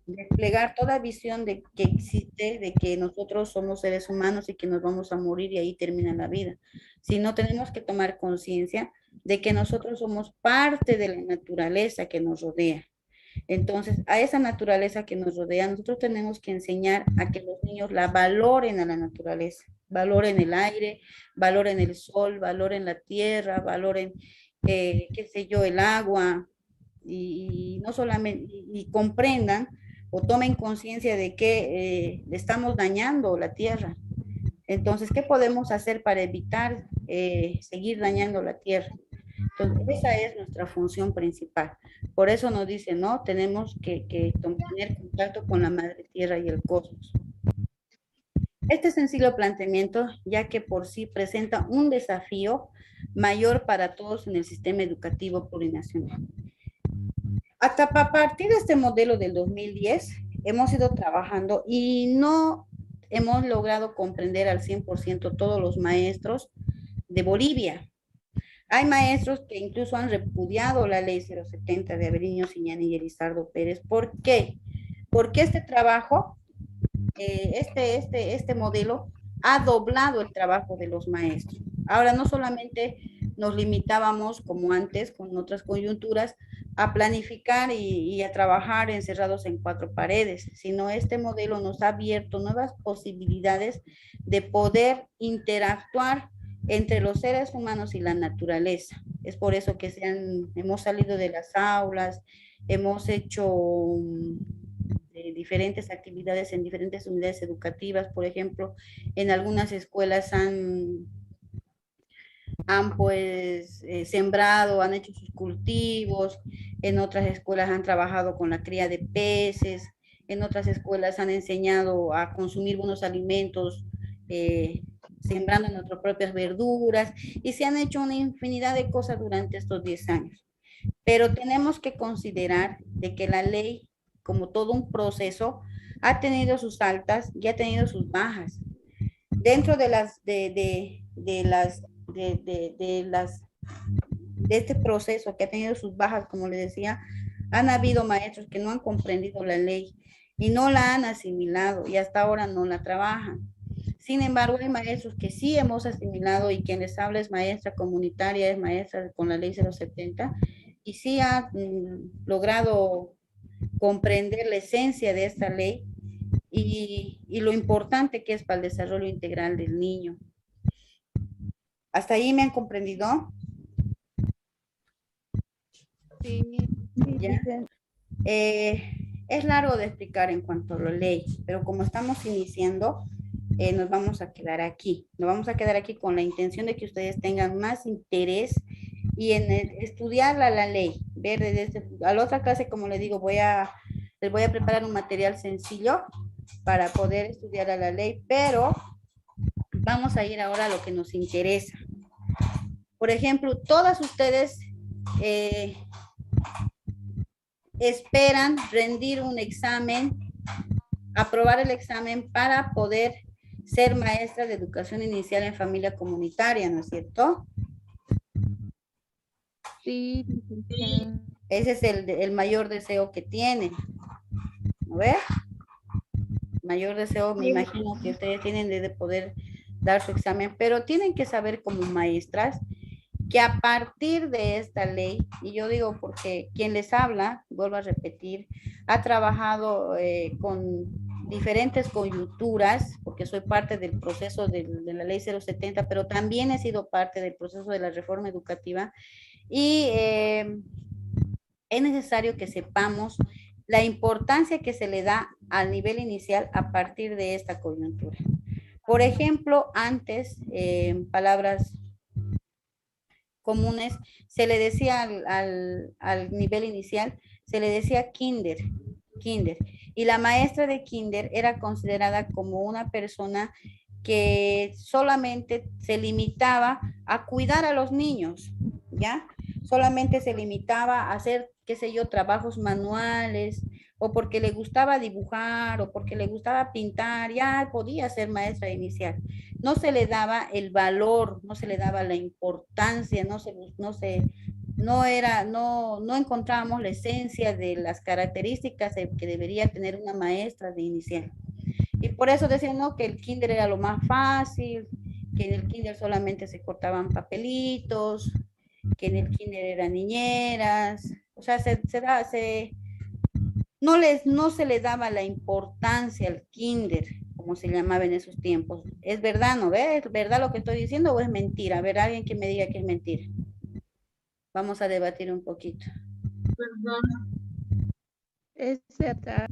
desplegar toda visión de que existe, de que nosotros somos seres humanos y que nos vamos a morir y ahí termina la vida. Sino tenemos que tomar conciencia de que nosotros somos parte de la naturaleza que nos rodea. Entonces, a esa naturaleza que nos rodea, nosotros tenemos que enseñar a que los niños la valoren a la naturaleza, valoren el aire, valoren el sol, valoren la tierra, valoren, qué sé yo, el agua, y no solamente, y comprendan o tomen conciencia de que le estamos dañando la tierra. Entonces, ¿qué podemos hacer para evitar seguir dañando la tierra? Entonces, esa es nuestra función principal. Por eso nos dice, ¿no? Tenemos que tener contacto con la madre tierra y el cosmos. Este sencillo planteamiento, ya que por sí presenta un desafío mayor para todos en el sistema educativo plurinacional. Hasta a partir de este modelo del 2010, hemos ido trabajando y no hemos logrado comprender al 100% todos los maestros de Bolivia. Hay maestros que incluso han repudiado la ley 070 de Averiño Siñani y Elizardo Pérez. ¿Por qué? Porque este trabajo, este modelo ha doblado el trabajo de los maestros. Ahora no solamente nos limitábamos, como antes, con otras coyunturas, a planificar y a trabajar encerrados en cuatro paredes, sino este modelo nos ha abierto nuevas posibilidades de poder interactuar entre los seres humanos y la naturaleza. Es por eso que hemos salido de las aulas, hemos hecho diferentes actividades en diferentes unidades educativas. Por ejemplo, en algunas escuelas han pues sembrado, han hecho sus cultivos, en otras escuelas han trabajado con la cría de peces, en otras escuelas han enseñado a consumir buenos alimentos, sembrando nuestras propias verduras, y se han hecho una infinidad de cosas durante estos 10 años. Pero tenemos que considerar de que la ley, como todo un proceso, ha tenido sus altas y ha tenido sus bajas. Dentro de este proceso que ha tenido sus bajas, como les decía, han habido maestros que no han comprendido la ley y no la han asimilado y hasta ahora no la trabajan. Sin embargo, hay maestros que sí hemos asimilado y quien les habla es maestra comunitaria, es maestra con la ley 070 y sí ha logrado comprender la esencia de esta ley y lo importante que es para el desarrollo integral del niño. ¿Hasta ahí me han comprendido? Sí. ¿Ya? Es largo de explicar en cuanto a la ley, pero como estamos iniciando, nos vamos a quedar aquí. Nos vamos a quedar aquí con la intención de que ustedes tengan más interés y en estudiar la ley. Ver a la otra clase, como les digo, les voy a preparar un material sencillo para poder estudiar a la ley, pero vamos a ir ahora a lo que nos interesa. Por ejemplo, todas ustedes esperan rendir un examen, aprobar el examen para poder ser maestra de educación inicial en familia comunitaria, ¿no es cierto? Sí. Ese es el mayor deseo que tienen. ¿No ves? Mayor deseo, me imagino que ustedes tienen de poder dar su examen, pero tienen que saber como maestras que a partir de esta ley, y yo digo porque quien les habla, vuelvo a repetir, ha trabajado con diferentes coyunturas, porque soy parte del proceso de la ley 070, pero también he sido parte del proceso de la reforma educativa, y es necesario que sepamos la importancia que se le da al nivel inicial a partir de esta coyuntura. Por ejemplo, antes, palabras comunes, se le decía al nivel inicial, se le decía kinder, y la maestra de kinder era considerada como una persona que solamente se limitaba a cuidar a los niños, ¿ya? Solamente se limitaba a hacer, qué sé yo, trabajos manuales, o porque le gustaba dibujar, o porque le gustaba pintar, ya podía ser maestra inicial. No se le daba el valor, no se le daba la importancia, no encontrábamos la esencia de las características que debería tener una maestra de inicial. Y por eso decían, no, que el kinder era lo más fácil, que en el kinder solamente se cortaban papelitos, que en el kinder eran niñeras, o sea, no se le daba la importancia al kinder, como se llamaba en esos tiempos. ¿Es verdad, no ves? ¿Es verdad lo que estoy diciendo o es mentira? A ver, alguien que me diga que es mentira. Vamos a debatir un poquito. Es verdad.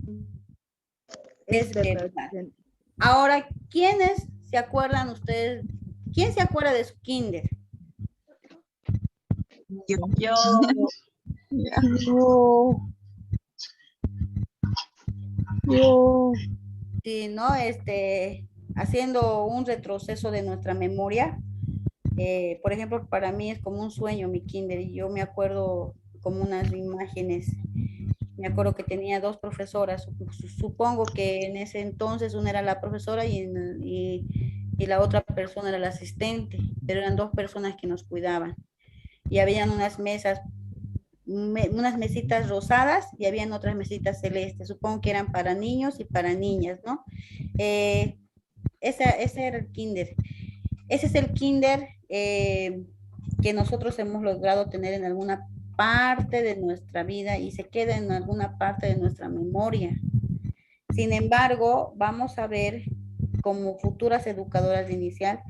Es verdad. Ahora, ¿quiénes se acuerdan ustedes? ¿Quién se acuerda de su kinder? Yo. Yo, Sí, ¿no? Haciendo un retroceso de nuestra memoria. Por ejemplo, para mí es como un sueño mi kinder, y yo me acuerdo como unas imágenes. Me acuerdo que tenía dos profesoras, supongo que en ese entonces una era la profesora y la otra persona era la asistente, pero eran dos personas que nos cuidaban. Y habían unas mesas, unas mesitas rosadas y habían otras mesitas celestes, supongo que eran para niños y para niñas, ¿no? Ese era el kinder. Ese es el kinder que nosotros hemos logrado tener en alguna parte de nuestra vida y se queda en alguna parte de nuestra memoria. Sin embargo, vamos a ver como futuras educadoras de inicial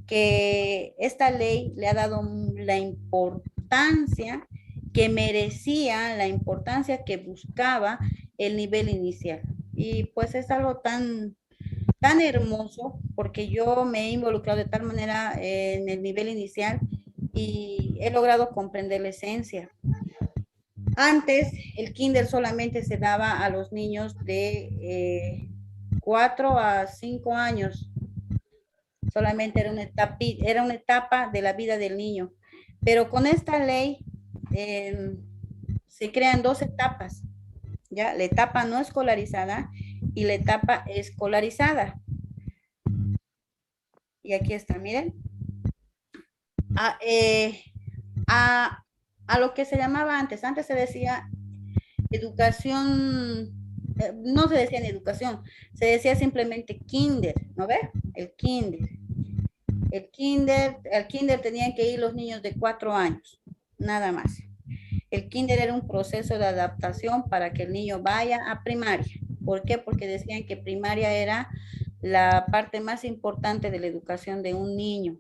que esta ley le ha dado la importancia que merecía, la importancia que buscaba el nivel inicial. Y pues es algo tan hermoso, porque yo me he involucrado de tal manera en el nivel inicial y he logrado comprender la esencia. Antes, el kinder solamente se daba a los niños de 4 a 5 años. Solamente era una etapa de la vida del niño. Pero con esta ley se crean dos etapas, ¿ya? La etapa no escolarizada y la etapa escolarizada. Y aquí está, miren. A lo que se llamaba antes se decía educación, no se decía en educación, se decía simplemente kinder, ¿no ve? El kinder. El kinder tenían que ir los niños de 4 años, nada más. El kinder era un proceso de adaptación para que el niño vaya a primaria. ¿Por qué? Porque decían que primaria era la parte más importante de la educación de un niño.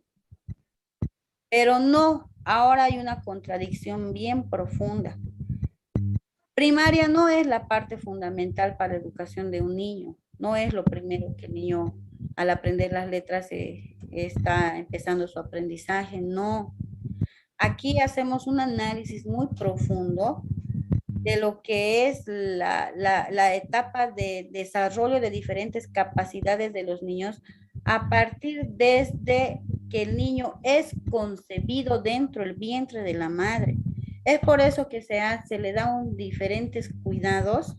Pero no, ahora hay una contradicción bien profunda. Primaria no es la parte fundamental para la educación de un niño. No es lo primero que el niño, al aprender las letras, está empezando su aprendizaje. No. Aquí hacemos un análisis muy profundo de lo que es la etapa de desarrollo de diferentes capacidades de los niños a partir desde que el niño es concebido dentro del vientre de la madre. Es por eso que se le da diferentes cuidados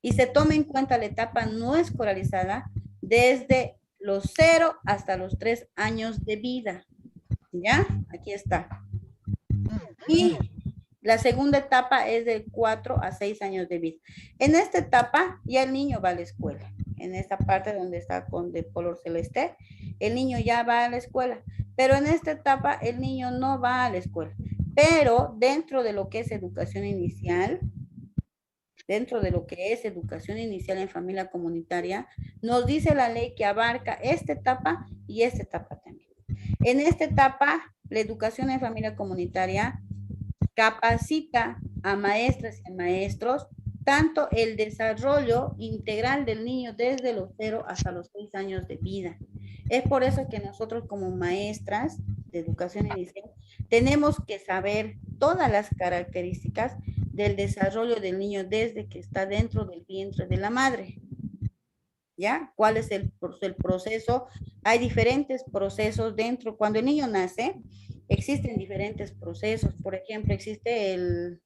y se toma en cuenta la etapa no escolarizada desde los 0 hasta los 3 años de vida. ¿Ya? Aquí está. Y la segunda etapa es de 4 a 6 años de vida. En esta etapa ya el niño va a la escuela. en esta parte donde está con de color celeste, el niño ya va a la escuela, pero en esta etapa el niño no va a la escuela, pero dentro de lo que es educación inicial, en familia comunitaria, nos dice la ley que abarca esta etapa y esta etapa también. En esta etapa, la educación en familia comunitaria capacita a maestras y a maestros tanto el desarrollo integral del niño desde los 0 hasta los 6 años de vida. Es por eso que nosotros como maestras de educación inicial tenemos que saber todas las características del desarrollo del niño desde que está dentro del vientre de la madre. ¿Ya? ¿Cuál es el proceso? Hay diferentes procesos dentro. Cuando el niño nace, existen diferentes procesos. Por ejemplo, existe el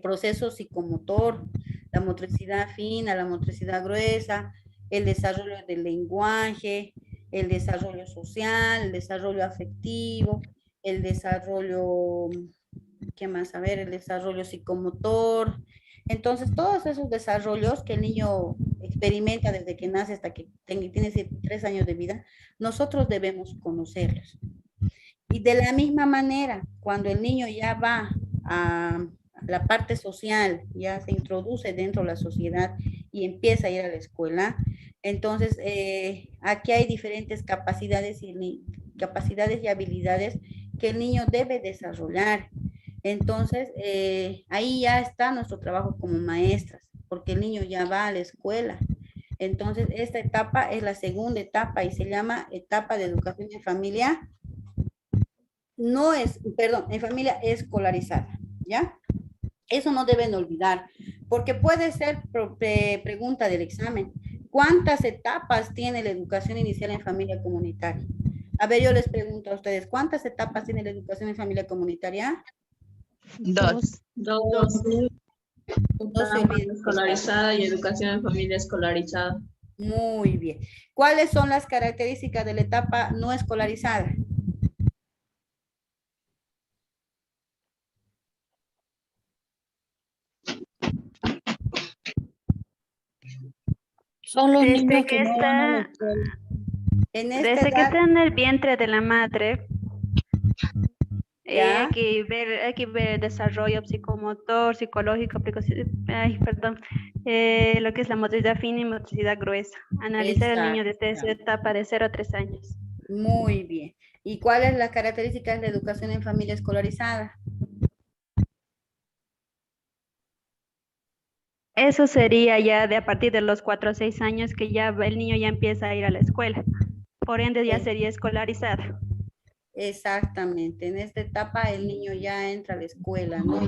proceso psicomotor, la motricidad fina, la motricidad gruesa, el desarrollo del lenguaje, el desarrollo social, el desarrollo afectivo, el desarrollo, ¿qué más? A ver, el desarrollo psicomotor. Entonces, todos esos desarrollos que el niño experimenta desde que nace hasta que tiene 3 años de vida, nosotros debemos conocerlos. Y de la misma manera, cuando el niño ya va a la parte social, ya se introduce dentro de la sociedad y empieza a ir a la escuela, entonces aquí hay diferentes capacidades y habilidades que el niño debe desarrollar. Entonces, ahí ya está nuestro trabajo como maestras, porque el niño ya va a la escuela. Entonces, esta etapa es la segunda etapa y se llama etapa de educación en familia, en familia escolarizada, ¿ya? Eso no deben olvidar, porque puede ser pregunta del examen. ¿Cuántas etapas tiene la educación inicial en familia comunitaria? A ver, yo les pregunto a ustedes, ¿cuántas etapas tiene la educación en familia comunitaria? 2. Dos. No se olviden. Escolarizada y educación en familia escolarizada. Muy bien. ¿Cuáles son las características de la etapa no escolarizada? Son los Desde niños que que no van a la está- escuela. En esta Desde que edad, está en el vientre de la madre, ¿ya? hay que ver el desarrollo psicomotor, psicológico, lo que es la motricidad fina y motricidad gruesa. Analizar al niño desde esa etapa de 0 a 3 años. Muy bien. ¿Y cuáles son las características de la educación en familia escolarizada? Eso sería ya de a partir de los 4 a 6 años que ya el niño ya empieza a ir a la escuela. Por ende ya sería escolarizado. Exactamente. En esta etapa el niño ya entra a la escuela, ¿no?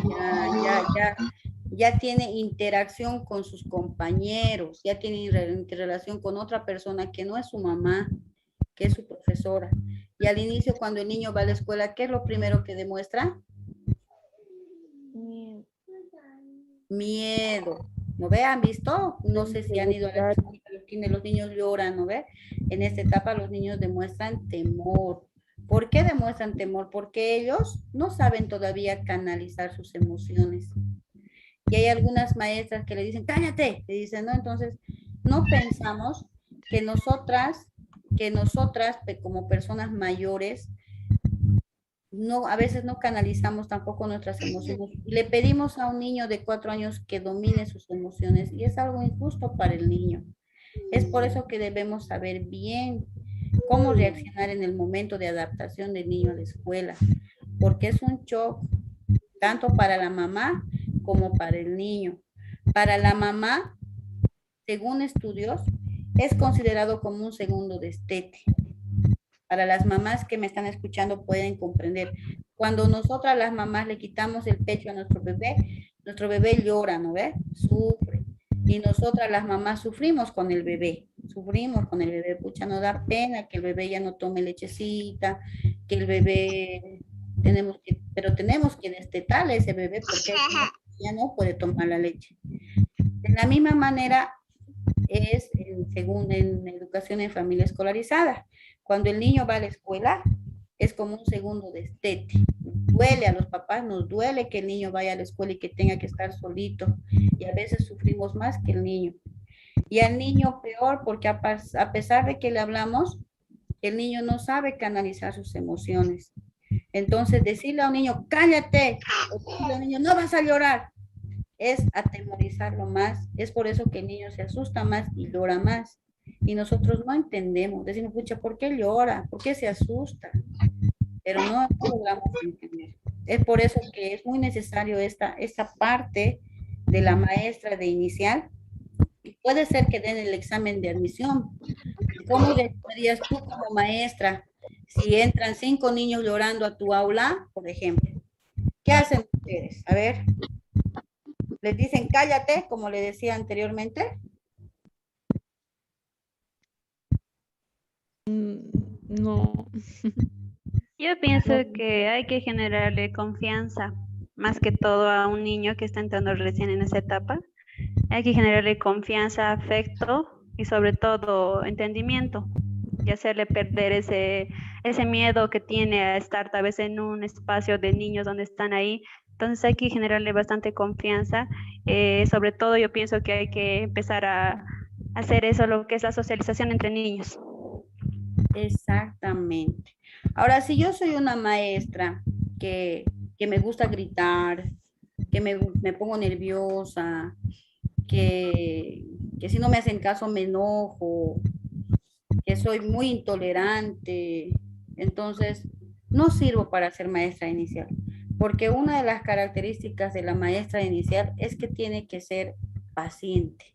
Ya tiene interacción con sus compañeros, ya tiene relación con otra persona que no es su mamá, que es su profesora. Y al inicio, cuando el niño va a la escuela, ¿qué es lo primero que demuestra? Miedo. ¿No ve? ¿Han visto? No sé si han ido a la escuela, los niños lloran, ¿no ve? En esta etapa los niños demuestran temor. ¿Por qué demuestran temor? Porque ellos no saben todavía canalizar sus emociones. Y hay algunas maestras que le dicen, cállate, le dicen, ¿no? Entonces, no pensamos que nosotras como personas mayores, a veces no canalizamos tampoco nuestras emociones. Y le pedimos a un niño de 4 años que domine sus emociones y es algo injusto para el niño. Es por eso que debemos saber bien cómo reaccionar en el momento de adaptación del niño a la escuela, porque es un shock tanto para la mamá como para el niño. Para la mamá, según estudios, es considerado como un segundo destete. Para las mamás que me están escuchando pueden comprender. Cuando nosotras las mamás le quitamos el pecho a nuestro bebé llora, ¿no ve? Sufre. Y nosotras las mamás sufrimos con el bebé. Pucha, nos da pena que el bebé ya no tome lechecita, que el bebé, tenemos que destetarle a ese bebé porque ya no puede tomar la leche. De la misma manera es según en educación en familia escolarizada. Cuando el niño va a la escuela, es como un segundo destete. Duele a los papás, nos duele que el niño vaya a la escuela y que tenga que estar solito. Y a veces sufrimos más que el niño. Y al niño peor, porque a pesar de que le hablamos, el niño no sabe canalizar sus emociones. Entonces, decirle a un niño, cállate, o decirle a un niño, no vas a llorar, es atemorizarlo más. Es por eso que el niño se asusta más y llora más. Y nosotros no entendemos. Decimos, pucha, ¿por qué llora? ¿Por qué se asusta? Pero no logramos entender. Es por eso que es muy necesario esta parte de la maestra de inicial. Y puede ser que den el examen de admisión. ¿Cómo deberías tú como maestra si entran 5 niños llorando a tu aula, por ejemplo? ¿Qué hacen ustedes? A ver. ¿Les dicen cállate, como le decía anteriormente? No. Yo pienso que hay que generarle confianza, más que todo a un niño que está entrando recién en esa etapa. Hay que generarle confianza, afecto y sobre todo entendimiento y hacerle perder ese miedo que tiene a estar tal vez en un espacio de niños donde están ahí. Entonces hay que generarle bastante confianza. Sobre todo yo pienso que hay que empezar a hacer eso, lo que es la socialización entre niños. Exactamente. Ahora, si yo soy una maestra que me gusta gritar, que me pongo nerviosa, que si no me hacen caso me enojo, que soy muy intolerante, entonces no sirvo para ser maestra inicial, porque una de las características de la maestra inicial es que tiene que ser paciente.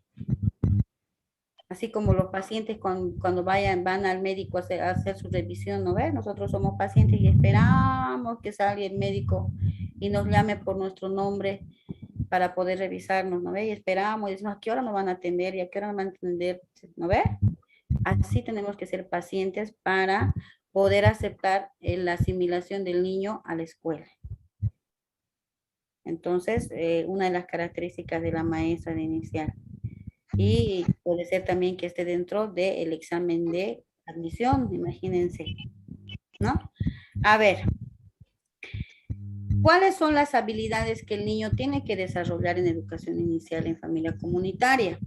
Así como los pacientes cuando van al médico a hacer su revisión, ¿no ves? Nosotros somos pacientes y esperamos que salga el médico y nos llame por nuestro nombre para poder revisarnos, ¿no ves? Y esperamos y decimos, ¿a qué hora nos van a atender? ¿Y a qué hora nos van a atender? ¿No ves? Así tenemos que ser pacientes para poder aceptar la asimilación del niño a la escuela. Entonces, una de las características de la maestra de inicial. Y puede ser también que esté dentro del examen de admisión, imagínense, ¿no? A ver, ¿cuáles son las habilidades que el niño tiene que desarrollar en educación inicial en familia comunitaria?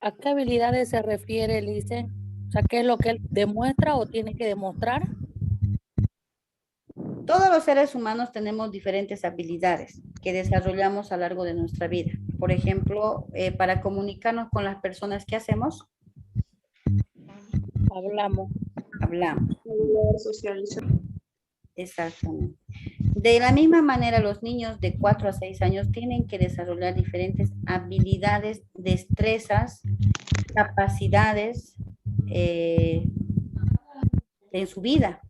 ¿A qué habilidades se refiere, Lice? O sea, ¿qué es lo que él demuestra o tiene que demostrar? Todos los seres humanos tenemos diferentes habilidades que desarrollamos a lo largo de nuestra vida. Por ejemplo, para comunicarnos con las personas, ¿qué hacemos? Hablamos. Hablamos. Socializar. Exactamente. De la misma manera, los niños de 4 a 6 años tienen que desarrollar diferentes habilidades, destrezas, capacidades en su vida.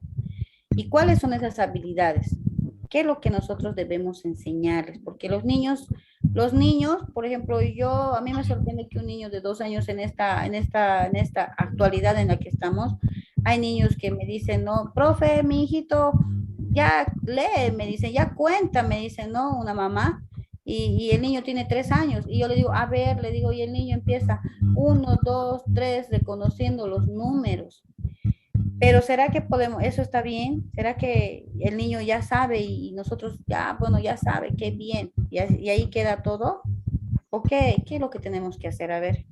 ¿Y cuáles son esas habilidades? ¿Qué es lo que nosotros debemos enseñarles? Porque los niños, por ejemplo, a mí me sorprende que un niño de 2 años en esta actualidad en la que estamos, hay niños que me dicen, no, profe, mi hijito, ya lee, me dicen, ya cuenta, me dicen, ¿no? Una mamá, y el niño tiene 3 años, y yo le digo, a ver, le digo, y el niño empieza 1, 2, 3, reconociendo los números. Pero ¿será que podemos, eso está bien? ¿Será que el niño ya sabe y nosotros ya, bueno, ya sabe, qué bien, y ahí queda todo? ¿O qué es lo que tenemos que hacer? A ver.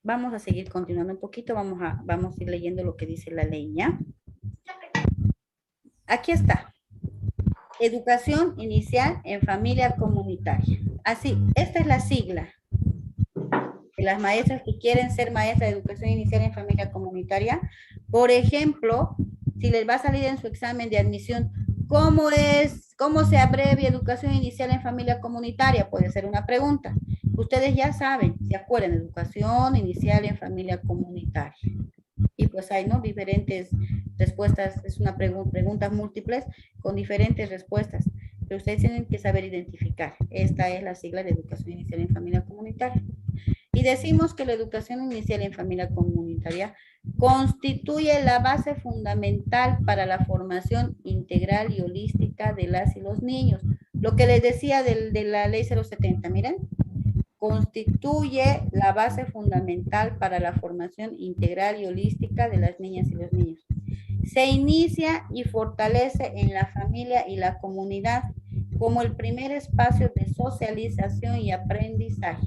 Vamos a seguir continuando un poquito, vamos a ir leyendo lo que dice la ley, ¿ya? Aquí está. Educación inicial en familia comunitaria. Así, esta es la sigla de las maestras que quieren ser maestras de educación inicial en familia comunitaria. Por ejemplo, si les va a salir en su examen de admisión, ¿cómo se abrevia educación inicial en familia comunitaria? Puede ser una pregunta. Ustedes ya saben, se acuerdan, educación inicial en familia comunitaria. Y pues hay, ¿no? Diferentes respuestas, es una preguntas múltiples con diferentes respuestas. Pero ustedes tienen que saber identificar. Esta es la sigla de educación inicial en familia comunitaria. Y decimos que la educación inicial en familia comunitaria constituye la base fundamental para la formación integral y holística de las y los niños. Lo que les decía de la ley 070, miren, constituye la base fundamental para la formación integral y holística de las niñas y los niños. Se inicia y fortalece en la familia y la comunidad como el primer espacio de socialización y aprendizaje.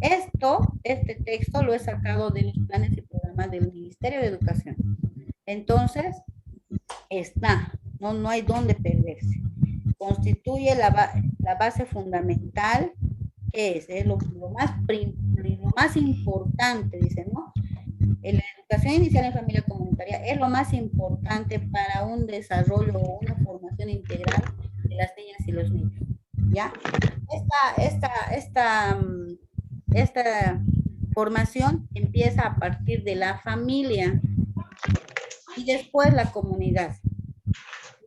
Este texto lo he sacado de los planes y programas del Ministerio de Educación. Entonces, no hay dónde perderse. Constituye la base fundamental, que es lo más importante, dicen, ¿no? La educación inicial en familia comunitaria es lo más importante para un desarrollo o una formación integral de las niñas y los niños, ¿ya? Esta formación empieza a partir de la familia y después la comunidad.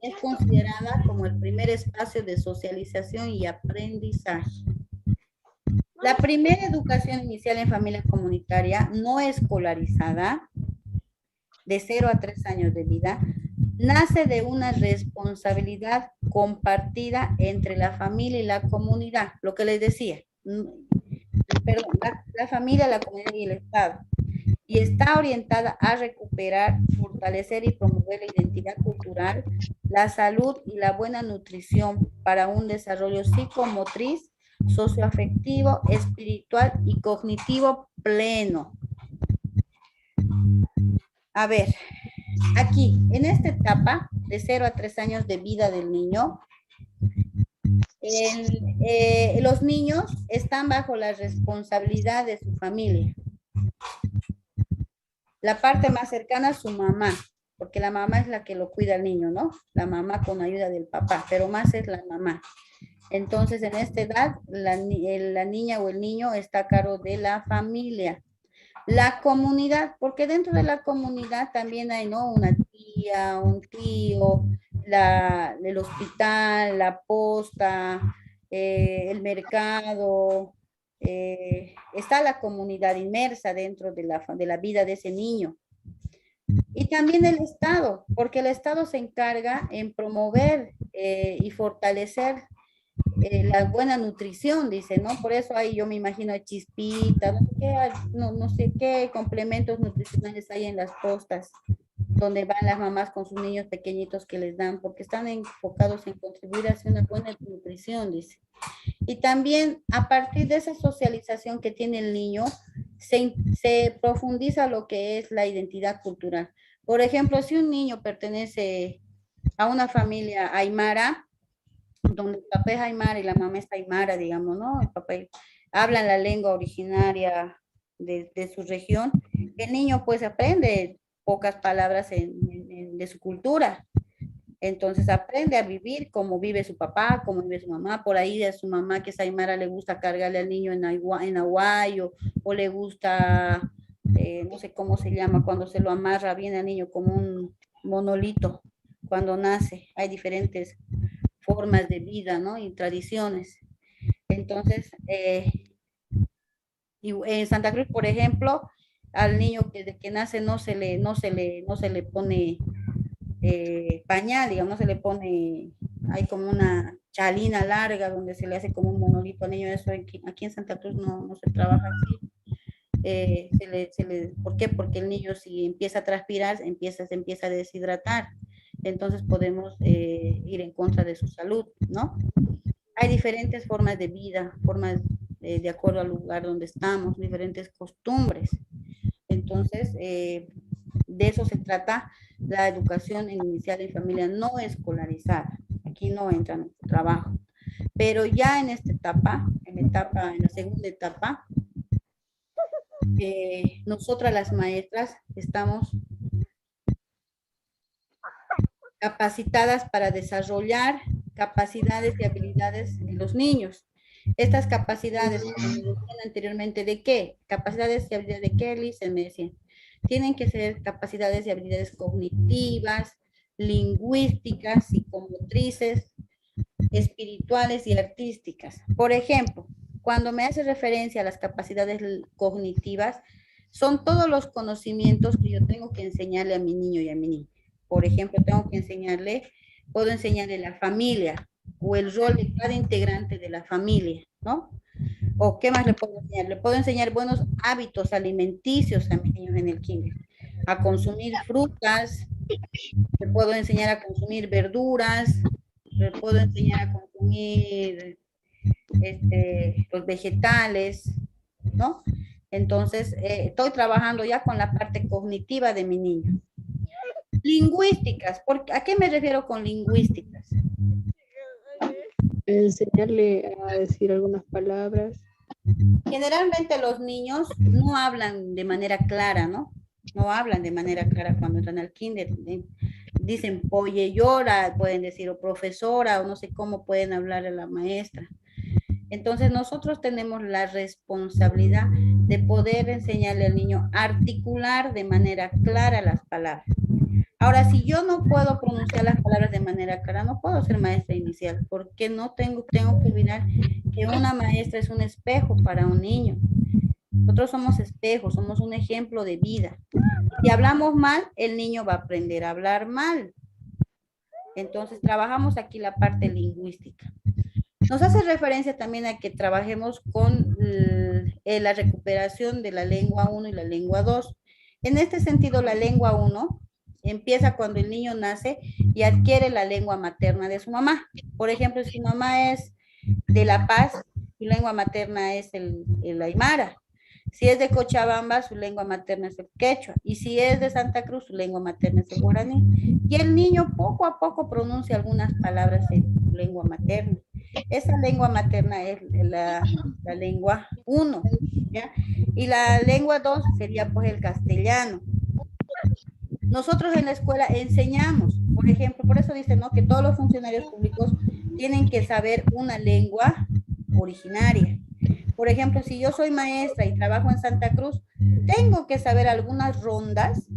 Es considerada como el primer espacio de socialización y aprendizaje. La primera educación inicial en familia comunitaria no escolarizada, de 0 a 3 años de vida, nace de una responsabilidad compartida entre la familia y la comunidad, lo que les decía, perdón, la familia, la comunidad y el Estado, y está orientada a recuperar, fortalecer y promover la identidad cultural, la salud y la buena nutrición para un desarrollo psicomotriz, socioafectivo, espiritual y cognitivo pleno. A ver, aquí, en esta etapa de 0 a 3 años de vida del niño, los niños están bajo la responsabilidad de su familia. La parte más cercana es su mamá, porque la mamá es la que lo cuida al niño, ¿no? La mamá con ayuda del papá, pero más es la mamá. Entonces, en esta edad, la niña o el niño está a cargo de la familia. La comunidad, porque dentro de la comunidad también hay, ¿no? Una tía, un tío, el hospital, la posta, el mercado. Está la comunidad inmersa dentro de la vida de ese niño. Y también el Estado, porque el Estado se encarga en promover y fortalecer la buena nutrición, dice, ¿no? Por eso ahí yo me imagino chispitas, no sé qué complementos nutricionales hay en las postas, donde van las mamás con sus niños pequeñitos que les dan, porque están enfocados en contribuir hacia una buena nutrición, dice. Y también a partir de esa socialización que tiene el niño, se profundiza lo que es la identidad cultural. Por ejemplo, si un niño pertenece a una familia aymara, donde el papá es aymara y la mamá es aymara, digamos, ¿no? El papá habla la lengua originaria de su región, el niño pues aprende pocas palabras de su cultura. Entonces aprende a vivir como vive su papá, como vive su mamá. Por ahí a su mamá, que es aymara, le gusta cargarle al niño en aguayo, o le gusta, no sé cómo se llama, cuando se lo amarra bien al niño como un monolito cuando nace. Hay diferentes formas de vida, ¿no? Y tradiciones. Entonces, y en Santa Cruz, por ejemplo, al niño que desde que nace no se le pone pañal, digamos, no se le pone, hay como una chalina larga donde se le hace como un monolito al niño. Eso aquí en Santa Cruz no se trabaja así. ¿Por qué? Porque el niño, si empieza a transpirar, se empieza a deshidratar. Entonces podemos ir en contra de su salud, ¿no? Hay diferentes formas de vida, formas de acuerdo al lugar donde estamos, diferentes costumbres. Entonces, de eso se trata la educación inicial en familia no escolarizada. Aquí no entra nuestro trabajo. Pero ya en esta etapa, en la segunda etapa, nosotras las maestras estamos capacitadas para desarrollar capacidades y habilidades de los niños. Estas capacidades, como me decían anteriormente, ¿de qué? Capacidades y habilidades de qué, Liz, me decían. Tienen que ser capacidades y habilidades cognitivas, lingüísticas, psicomotrices, espirituales y artísticas. Por ejemplo, cuando me hace referencia a las capacidades cognitivas, son todos los conocimientos que yo tengo que enseñarle a mi niño y a mi niña. Por ejemplo, puedo enseñarle la familia, o el rol de cada integrante de la familia, ¿no? ¿O qué más le puedo enseñar? Le puedo enseñar buenos hábitos alimenticios a mis niños en el kinder. A consumir frutas, le puedo enseñar a consumir verduras, le puedo enseñar a consumir los vegetales, ¿no? Entonces, estoy trabajando ya con la parte cognitiva de mi niño. Lingüísticas, ¿a qué me refiero con lingüísticas? Enseñarle a decir algunas palabras. Generalmente los niños no hablan de manera clara, ¿no? No hablan de manera clara cuando entran al kinder. Dicen, oye, llora, pueden decir, o profesora, o no sé cómo pueden hablar a la maestra. Entonces nosotros tenemos la responsabilidad de poder enseñarle al niño a articular de manera clara las palabras. Ahora, si yo no puedo pronunciar las palabras de manera clara, no puedo ser maestra inicial, porque no tengo que olvidar que una maestra es un espejo para un niño. Nosotros somos espejos, somos un ejemplo de vida. Si hablamos mal, el niño va a aprender a hablar mal. Entonces, trabajamos aquí la parte lingüística. Nos hace referencia también a que trabajemos con la recuperación de la lengua 1 y la lengua 2. En este sentido, la lengua 1 empieza cuando el niño nace y adquiere la lengua materna de su mamá. Por ejemplo, si su mamá es de La Paz, su lengua materna es el aymara. Si es de Cochabamba, su lengua materna es el quechua. Y si es de Santa Cruz, su lengua materna es el guaraní. Y el niño poco a poco pronuncia algunas palabras en su lengua materna. Esa lengua materna es la lengua 1, ¿ya? Y la lengua 2 sería pues el castellano. Nosotros en la escuela enseñamos, por ejemplo, por eso dicen, ¿no?, que todos los funcionarios públicos tienen que saber una lengua originaria. Por ejemplo, si yo soy maestra y trabajo en Santa Cruz, tengo que saber algunas rondas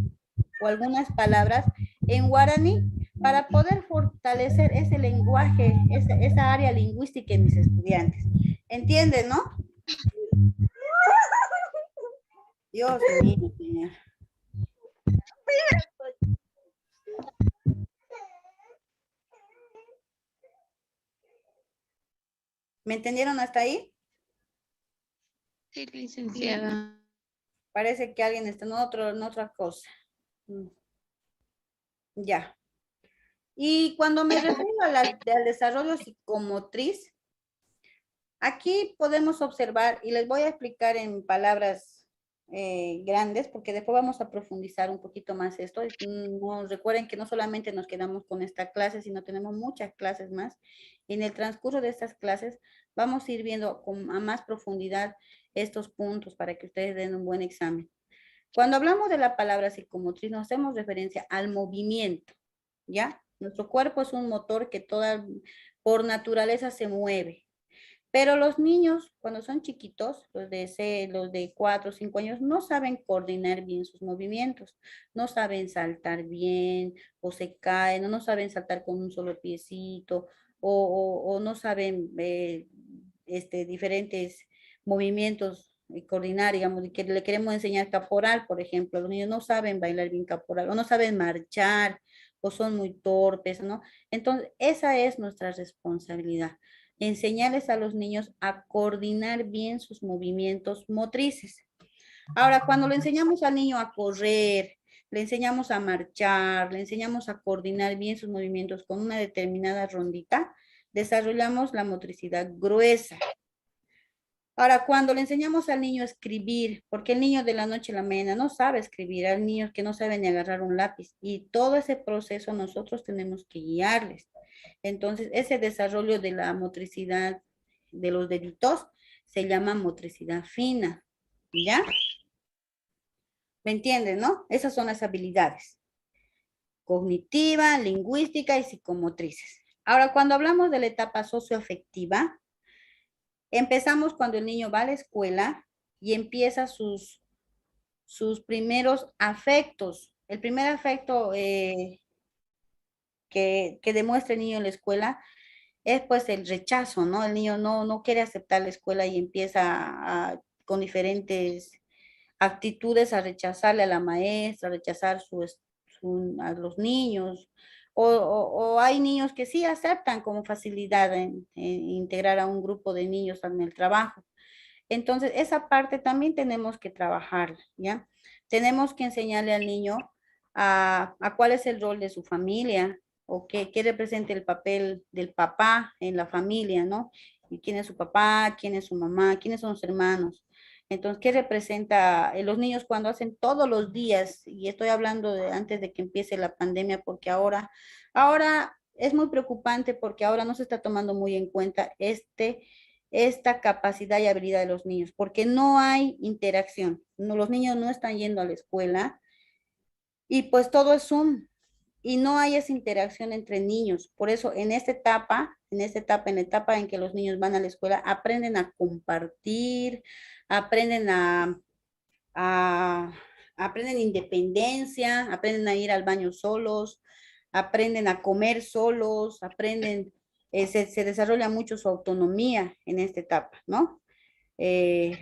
o algunas palabras en guaraní para poder fortalecer ese lenguaje, esa área lingüística en mis estudiantes. ¿Entienden, no? Dios mío, señor. ¿Me entendieron hasta ahí? Sí, licenciada. Parece que alguien está en otra cosa. Ya. Y cuando me refiero al desarrollo psicomotriz, aquí podemos observar, y les voy a explicar en palabras grandes, porque después vamos a profundizar un poquito más esto. Recuerden que no solamente nos quedamos con esta clase, sino tenemos muchas clases más. Y en el transcurso de estas clases vamos a ir viendo a más profundidad estos puntos para que ustedes den un buen examen. Cuando hablamos de la palabra psicomotriz, nos hacemos referencia al movimiento, ¿ya? Nuestro cuerpo es un motor que por naturaleza se mueve. Pero los niños, cuando son chiquitos, los de 4 o 5 años, no saben coordinar bien sus movimientos, no saben saltar bien, o se caen, o no saben saltar con un solo piecito, o no saben diferentes movimientos coordinar, digamos, y que le queremos enseñar caporal, por ejemplo, los niños no saben bailar bien caporal, o no saben marchar, o son muy torpes, ¿no? Entonces, esa es nuestra responsabilidad. Enseñarles a los niños a coordinar bien sus movimientos motrices. Ahora, cuando le enseñamos al niño a correr, le enseñamos a marchar, le enseñamos a coordinar bien sus movimientos con una determinada rondita, desarrollamos la motricidad gruesa. Ahora, cuando le enseñamos al niño a escribir, porque el niño de la noche a la mañana no sabe escribir, hay niños que no saben ni agarrar un lápiz, y todo ese proceso nosotros tenemos que guiarles. Entonces, ese desarrollo de la motricidad de los deditos se llama motricidad fina, ¿ya? ¿Me entienden, no? Esas son las habilidades. Cognitiva, lingüística y psicomotrices. Ahora, cuando hablamos de la etapa socioafectiva, empezamos cuando el niño va a la escuela y empieza sus primeros afectos. El primer afecto que demuestra el niño en la escuela es pues el rechazo, ¿no? El niño no quiere aceptar la escuela y empieza con diferentes actitudes a rechazarle a la maestra, a rechazar a los niños, o hay niños que sí aceptan como facilidad en integrar a un grupo de niños en el trabajo. Entonces, esa parte también tenemos que trabajarla, ¿ya? Tenemos que enseñarle al niño a cuál es el rol de su familia o qué representa el papel del papá en la familia, ¿no? Y quién es su papá, quién es su mamá, quiénes son sus hermanos. Entonces, ¿qué representa los niños cuando hacen todos los días? Y estoy hablando de antes de que empiece la pandemia, porque ahora es muy preocupante porque ahora no se está tomando muy en cuenta esta capacidad y habilidad de los niños, porque no hay interacción. No, los niños no están yendo a la escuela y pues todo es Zoom y no hay esa interacción entre niños. Por eso en la etapa en que los niños van a la escuela, aprenden a compartir, aprenden a- aprenden independencia, aprenden a ir al baño solos, aprenden a comer solos, se desarrolla mucho su autonomía en esta etapa, ¿no?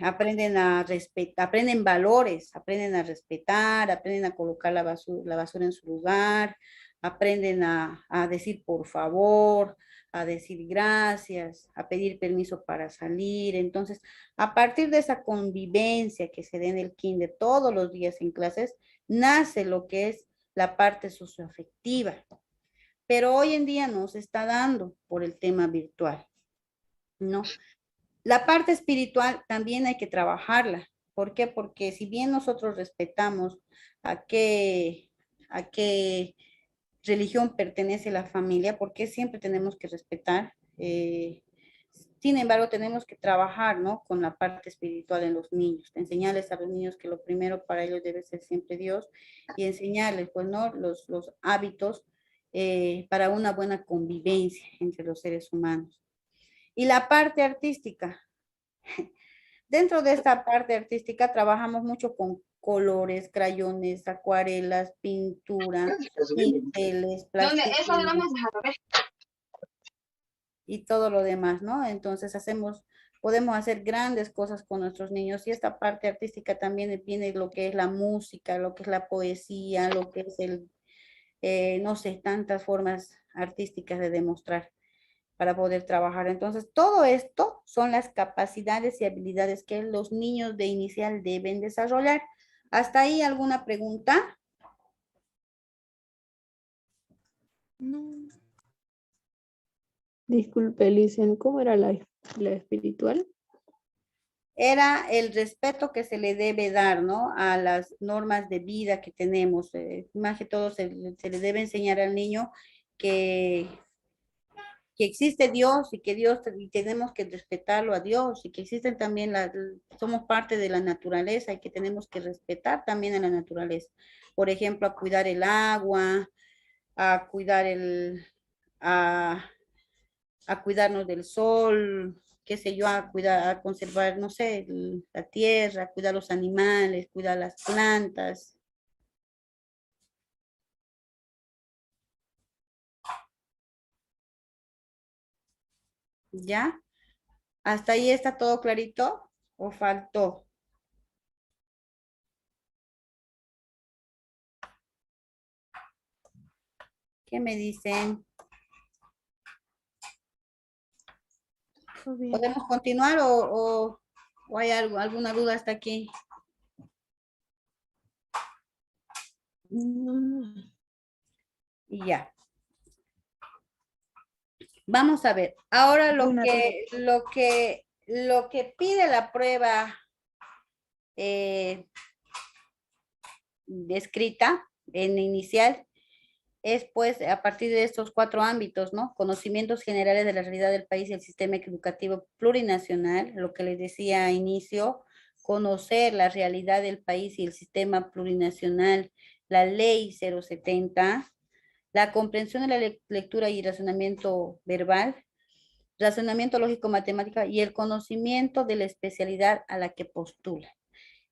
Aprenden a respetar, aprenden valores, aprenden a respetar, aprenden a colocar la basura en su lugar, aprenden a decir por favor, a decir gracias, a pedir permiso para salir. Entonces, a partir de esa convivencia que se da en el kinder todos los días en clases, nace lo que es la parte socioafectiva. Pero hoy en día no se está dando por el tema virtual, ¿no? La parte espiritual también hay que trabajarla. ¿Por qué? Porque si bien nosotros respetamos a qué religión pertenece la familia, porque siempre tenemos que respetar, sin embargo, tenemos que trabajar, ¿no? Con la parte espiritual en los niños, enseñarles a los niños que lo primero para ellos debe ser siempre Dios y enseñarles, pues, ¿no? Los hábitos para una buena convivencia entre los seres humanos. Y la parte artística. Dentro de esta parte artística trabajamos mucho con colores, crayones, acuarelas, pintura, pinceles, plastilina y todo lo demás, ¿no? Entonces podemos hacer grandes cosas con nuestros niños y esta parte artística también viene lo que es la música, lo que es la poesía, lo que es no sé, tantas formas artísticas de demostrar para poder trabajar. Entonces, todo esto son las capacidades y habilidades que los niños de inicial deben desarrollar. ¿Hasta ahí alguna pregunta? No. Disculpe, Licen, ¿cómo era la espiritual? Era el respeto que se le debe dar, ¿no? A las normas de vida que tenemos. Más que todo se le debe enseñar al niño que que existe Dios y que y tenemos que respetarlo a Dios y que existen también somos parte de la naturaleza y que tenemos que respetar también a la naturaleza. Por ejemplo, a cuidar el agua, a cuidar a, a cuidarnos del sol, qué sé yo, a cuidar, a conservar, no sé, la tierra, cuidar los animales, cuidar las plantas. ¿Ya? ¿Hasta ahí está todo clarito o faltó? ¿Qué me dicen? ¿Podemos continuar o hay alguna duda hasta aquí? Y ya. Vamos a ver. Ahora lo que pide la prueba escrita en inicial es pues a partir de estos 4 ámbitos, ¿no? Conocimientos generales de la realidad del país y el sistema educativo plurinacional, lo que les decía a inicio, conocer la realidad del país y el sistema plurinacional, la ley 070, la comprensión de la lectura y razonamiento verbal, razonamiento lógico matemática y el conocimiento de la especialidad a la que postula.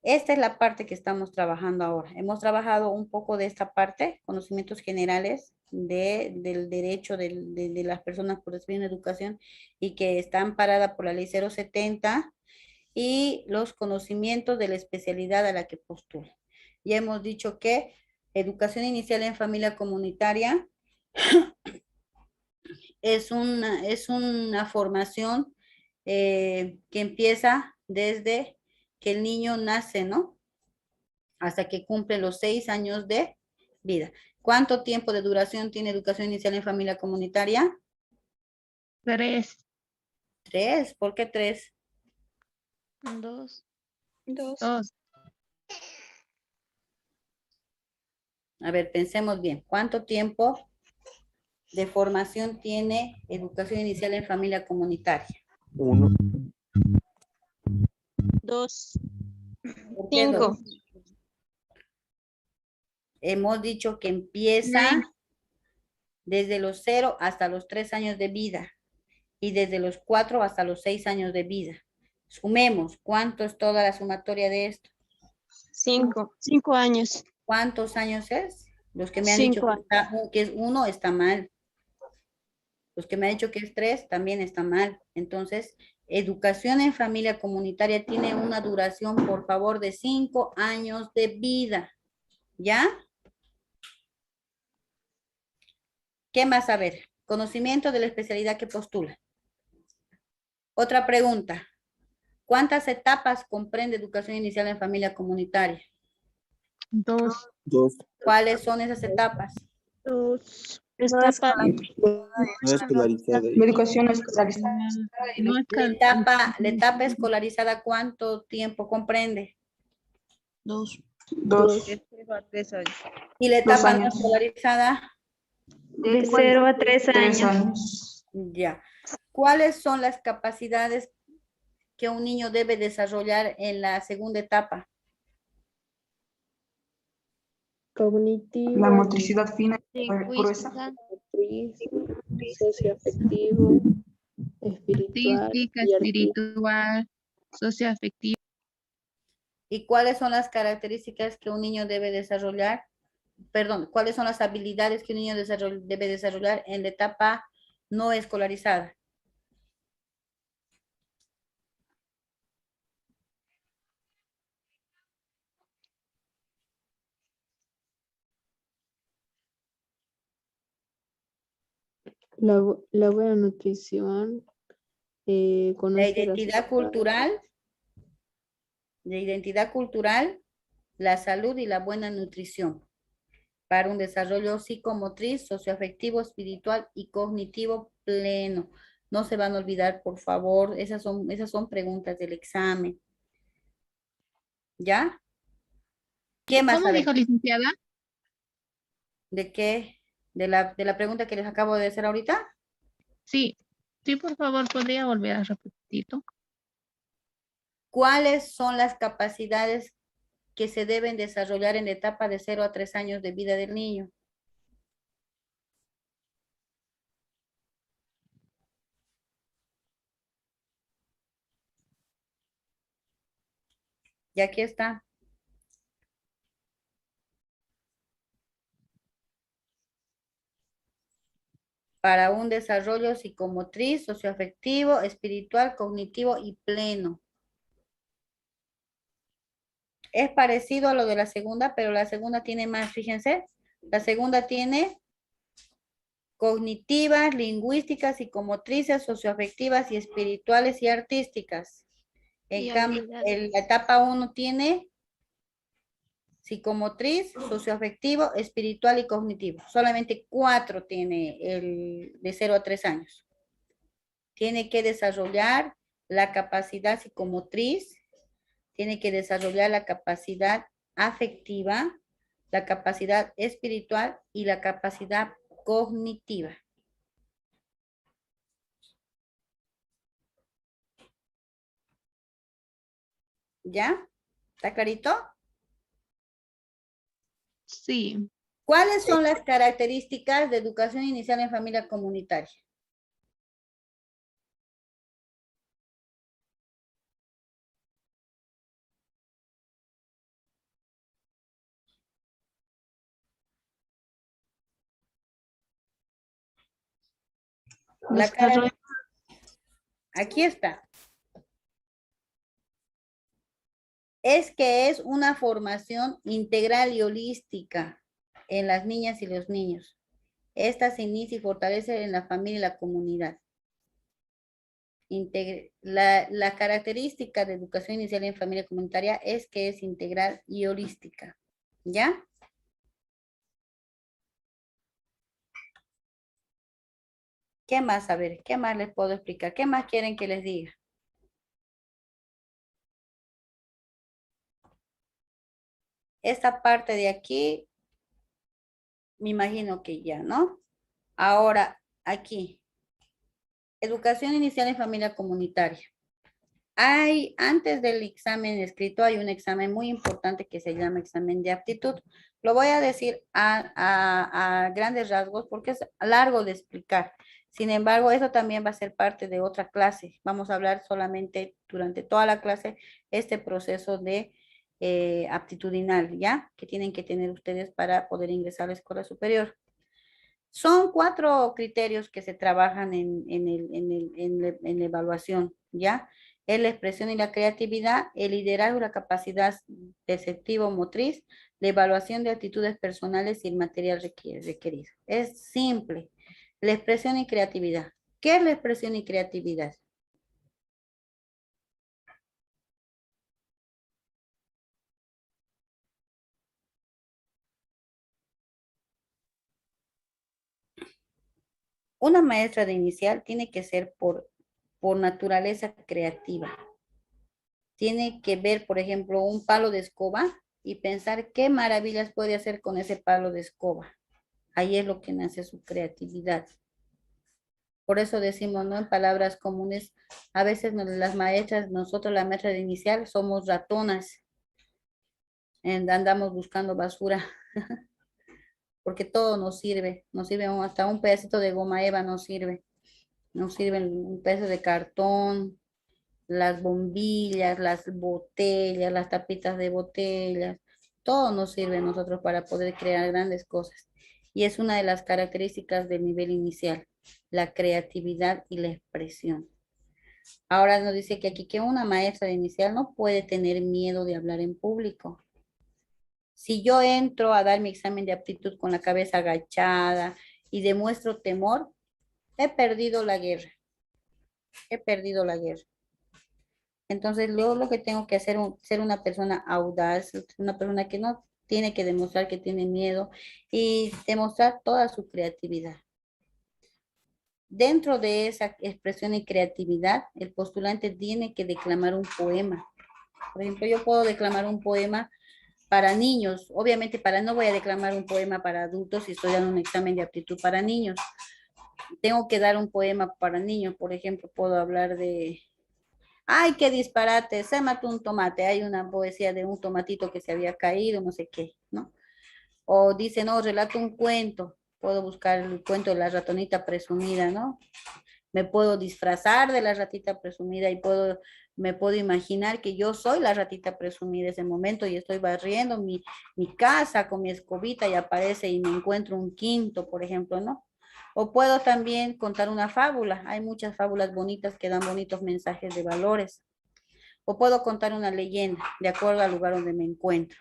Esta es la parte que estamos trabajando ahora. Hemos trabajado un poco de esta parte, conocimientos generales del derecho de las personas por recibir una educación y que está amparada por la ley 070 y los conocimientos de la especialidad a la que postula. Ya hemos dicho que educación inicial en familia comunitaria Es una formación que empieza desde que el niño nace, ¿no? Hasta que cumple los 6 años de vida. ¿Cuánto tiempo de duración tiene educación inicial en familia comunitaria? 3. 3. ¿Por qué 3? 2. 2. A ver, pensemos bien. ¿Cuánto tiempo de formación tiene educación inicial en familia comunitaria? 1. 2. ¿Por qué 5. 2? Hemos dicho que empieza desde los 0 hasta los 3 años de vida y desde los 4 hasta los 6 años de vida. Sumemos, ¿cuánto es toda la sumatoria de esto? 5. 5 años. ¿Cuántos años es? Los que me han dicho 5 años. que es 1 está mal. Los que me han dicho que es 3 también está mal. Entonces, educación en familia comunitaria tiene una duración, por favor, de 5 años de vida. ¿Ya? ¿Qué más saber? Conocimiento de la especialidad que postula. Otra pregunta. ¿Cuántas etapas comprende educación inicial en familia comunitaria? 2. ¿Cuáles son esas etapas? 2. Etapa. No escolarizada. Educación escolarizada. No es La etapa escolarizada, ¿cuánto tiempo comprende? 2. ¿Y la etapa no años. escolarizada? De 0 a 3 años. Ya. ¿Cuáles son las capacidades que un niño debe desarrollar en la segunda etapa? Cognitivo. La motricidad fina y Lingüística. motriz, socioafectivo, espiritual artística, y artístico. espiritual, socioafectiva. ¿Y cuáles son las características que un niño debe desarrollar? Perdón, ¿cuáles son las habilidades que un niño debe desarrollar en la etapa no escolarizada? La buena nutrición, La conocer identidad cultural, la salud y la buena nutrición para un desarrollo psicomotriz, socioafectivo, espiritual y cognitivo pleno. No se van a olvidar, por favor, esas son preguntas del examen. ¿Ya? ¿Qué más ¿Cómo saber? dijo, licenciada? ¿De qué? ¿De la pregunta que les acabo de hacer ahorita? Sí, por favor, ¿podría volver a repetirlo? ¿Cuáles son las capacidades que se deben desarrollar en la etapa de 0 a 3 años de vida del niño? Y aquí está. Para un desarrollo psicomotriz, socioafectivo, espiritual, cognitivo y pleno. Es parecido a lo de la segunda, pero la segunda tiene más, fíjense. La segunda tiene cognitivas, lingüísticas, psicomotrices, socioafectivas y espirituales y artísticas. En cambio, la etapa 1 tiene psicomotriz, socioafectivo, espiritual y cognitivo. Solamente 4 tiene el de 0 a 3 años. Tiene que desarrollar la capacidad psicomotriz, tiene que desarrollar la capacidad afectiva, la capacidad espiritual y la capacidad cognitiva. ¿Ya? ¿Está clarito? Sí. ¿Cuáles son las características de educación inicial en familia comunitaria? Aquí está. Es que es una formación integral y holística en las niñas y los niños. Esta se inicia y fortalece en la familia y la comunidad. La característica de educación inicial en familia comunitaria es que es integral y holística. ¿Ya? ¿Qué más? A ver, ¿qué más les puedo explicar? ¿Qué más quieren que les diga? Esta parte de aquí, me imagino que ya, ¿no? Ahora, aquí. Educación inicial en familia comunitaria. Antes del examen escrito, hay un examen muy importante que se llama examen de aptitud. Lo voy a decir a grandes rasgos porque es largo de explicar. Sin embargo, eso también va a ser parte de otra clase. Vamos a hablar solamente durante toda la clase este proceso de aptitudinal, ¿ya? Que tienen que tener ustedes para poder ingresar a la escuela superior. Son 4 criterios que se trabajan en la evaluación, ¿ya? Es la expresión y la creatividad, el liderazgo y la capacidad perceptivo motriz, la evaluación de actitudes personales y el material requerido. Es simple. La expresión y creatividad. ¿Qué es la expresión y creatividad? Una maestra de inicial tiene que ser por naturaleza creativa. Tiene que ver, por ejemplo, un palo de escoba y pensar qué maravillas puede hacer con ese palo de escoba. Ahí es lo que nace su creatividad. Por eso decimos, ¿no? En palabras comunes, a veces las maestras, nosotros la maestra de inicial, somos ratonas. Andamos buscando basura. Porque todo nos sirve hasta un pedacito de goma eva nos sirve. Nos sirve un pedazo de cartón, las bombillas, las botellas, las tapitas de botellas, todo nos sirve a nosotros para poder crear grandes cosas. Y es una de las características del nivel inicial, la creatividad y la expresión. Ahora nos dice que aquí que una maestra de inicial no puede tener miedo de hablar en público. Si yo entro a dar mi examen de aptitud con la cabeza agachada y demuestro temor, he perdido la guerra. He perdido la guerra. Entonces, luego lo que tengo que hacer es ser una persona audaz, una persona que no tiene que demostrar que tiene miedo y demostrar toda su creatividad. Dentro de esa expresión y creatividad, el postulante tiene que declamar un poema. Por ejemplo, yo puedo declamar un poema para niños. Obviamente, no voy a declamar un poema para adultos si estoy dando un examen de aptitud para niños. Tengo que dar un poema para niños. Por ejemplo, puedo hablar de... ¡Ay, qué disparate! Se mató un tomate. Hay una poesía de un tomatito que se había caído, no sé qué, ¿no? O dice, no, relato un cuento. Puedo buscar el cuento de la ratonita presumida, ¿no? Me puedo disfrazar de la ratita presumida y me puedo imaginar que yo soy la ratita presumida ese momento y estoy barriendo mi casa con mi escobita y aparece y me encuentro un quinto, por ejemplo, ¿no? O puedo también contar una fábula. Hay muchas fábulas bonitas que dan bonitos mensajes de valores. O puedo contar una leyenda de acuerdo al lugar donde me encuentro.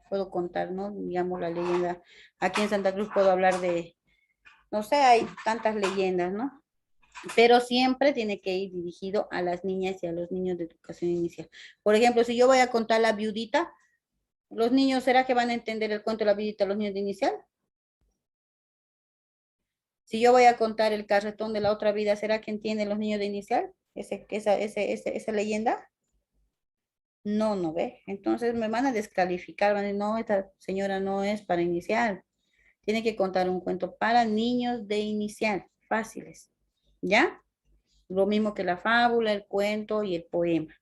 Puedo contar, ¿no? Digamos la leyenda. Aquí en Santa Cruz puedo hablar de, no sé, hay tantas leyendas, ¿no? Pero siempre tiene que ir dirigido a las niñas y a los niños de educación inicial. Por ejemplo, si yo voy a contar la viudita, los niños, ¿será que van a entender el cuento de la viudita los niños de inicial? Si yo voy a contar el carretón de la otra vida, ¿será que entienden los niños de inicial esa leyenda? No, no ve. Entonces me van a descalificar, van a decir, no, esta señora no es para inicial. Tiene que contar un cuento para niños de inicial, fáciles. ¿Ya? Lo mismo que la fábula, el cuento y el poema.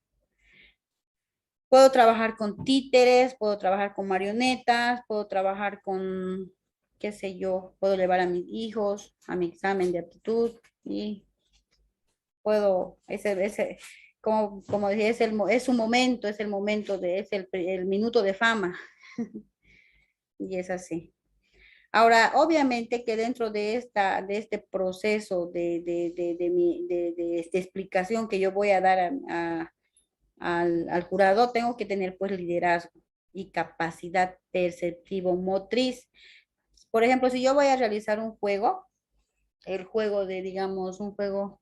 Puedo trabajar con títeres, puedo trabajar con marionetas, puedo trabajar con, qué sé yo, puedo llevar a mis hijos a mi examen de aptitud y puedo, como dije, es un momento, es el momento, es el minuto de fama. Y es así. Ahora, obviamente que dentro de este proceso de explicación que yo voy a dar al jurado, tengo que tener pues liderazgo y capacidad perceptivo motriz. Por ejemplo, si yo voy a realizar un juego, el juego de, digamos, un juego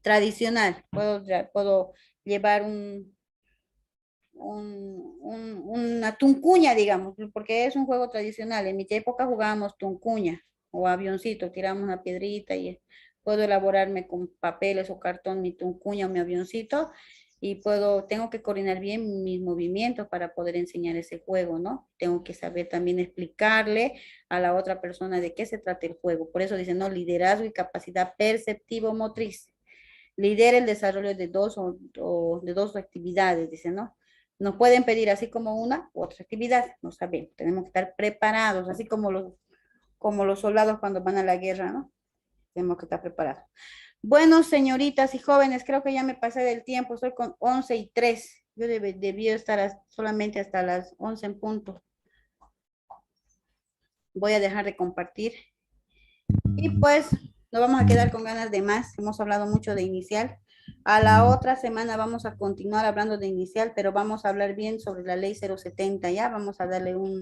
tradicional, puedo llevar una tuncuña, digamos, porque es un juego tradicional. En mi época jugábamos tuncuña o avioncito, tiramos una piedrita y puedo elaborarme con papeles o cartón mi tuncuña o mi avioncito y tengo que coordinar bien mis movimientos para poder enseñar ese juego, ¿no? Tengo que saber también explicarle a la otra persona de qué se trata el juego. Por eso dicen, no, liderazgo y capacidad perceptivo-motriz. Lidera el desarrollo de o de dos actividades, dice, ¿no? Nos pueden pedir así como una u otra actividad, no sabemos. Tenemos que estar preparados, así como los soldados cuando van a la guerra, ¿no? Tenemos que estar preparados. Bueno, señoritas y jóvenes, creo que ya me pasé del tiempo, estoy con 11:03. Yo debí estar solamente hasta las 11 en punto. Voy a dejar de compartir. Y pues nos vamos a quedar con ganas de más. Hemos hablado mucho de inicial. A la otra semana vamos a continuar hablando de inicial, pero vamos a hablar bien sobre la ley 070, ¿ya? Vamos a darle un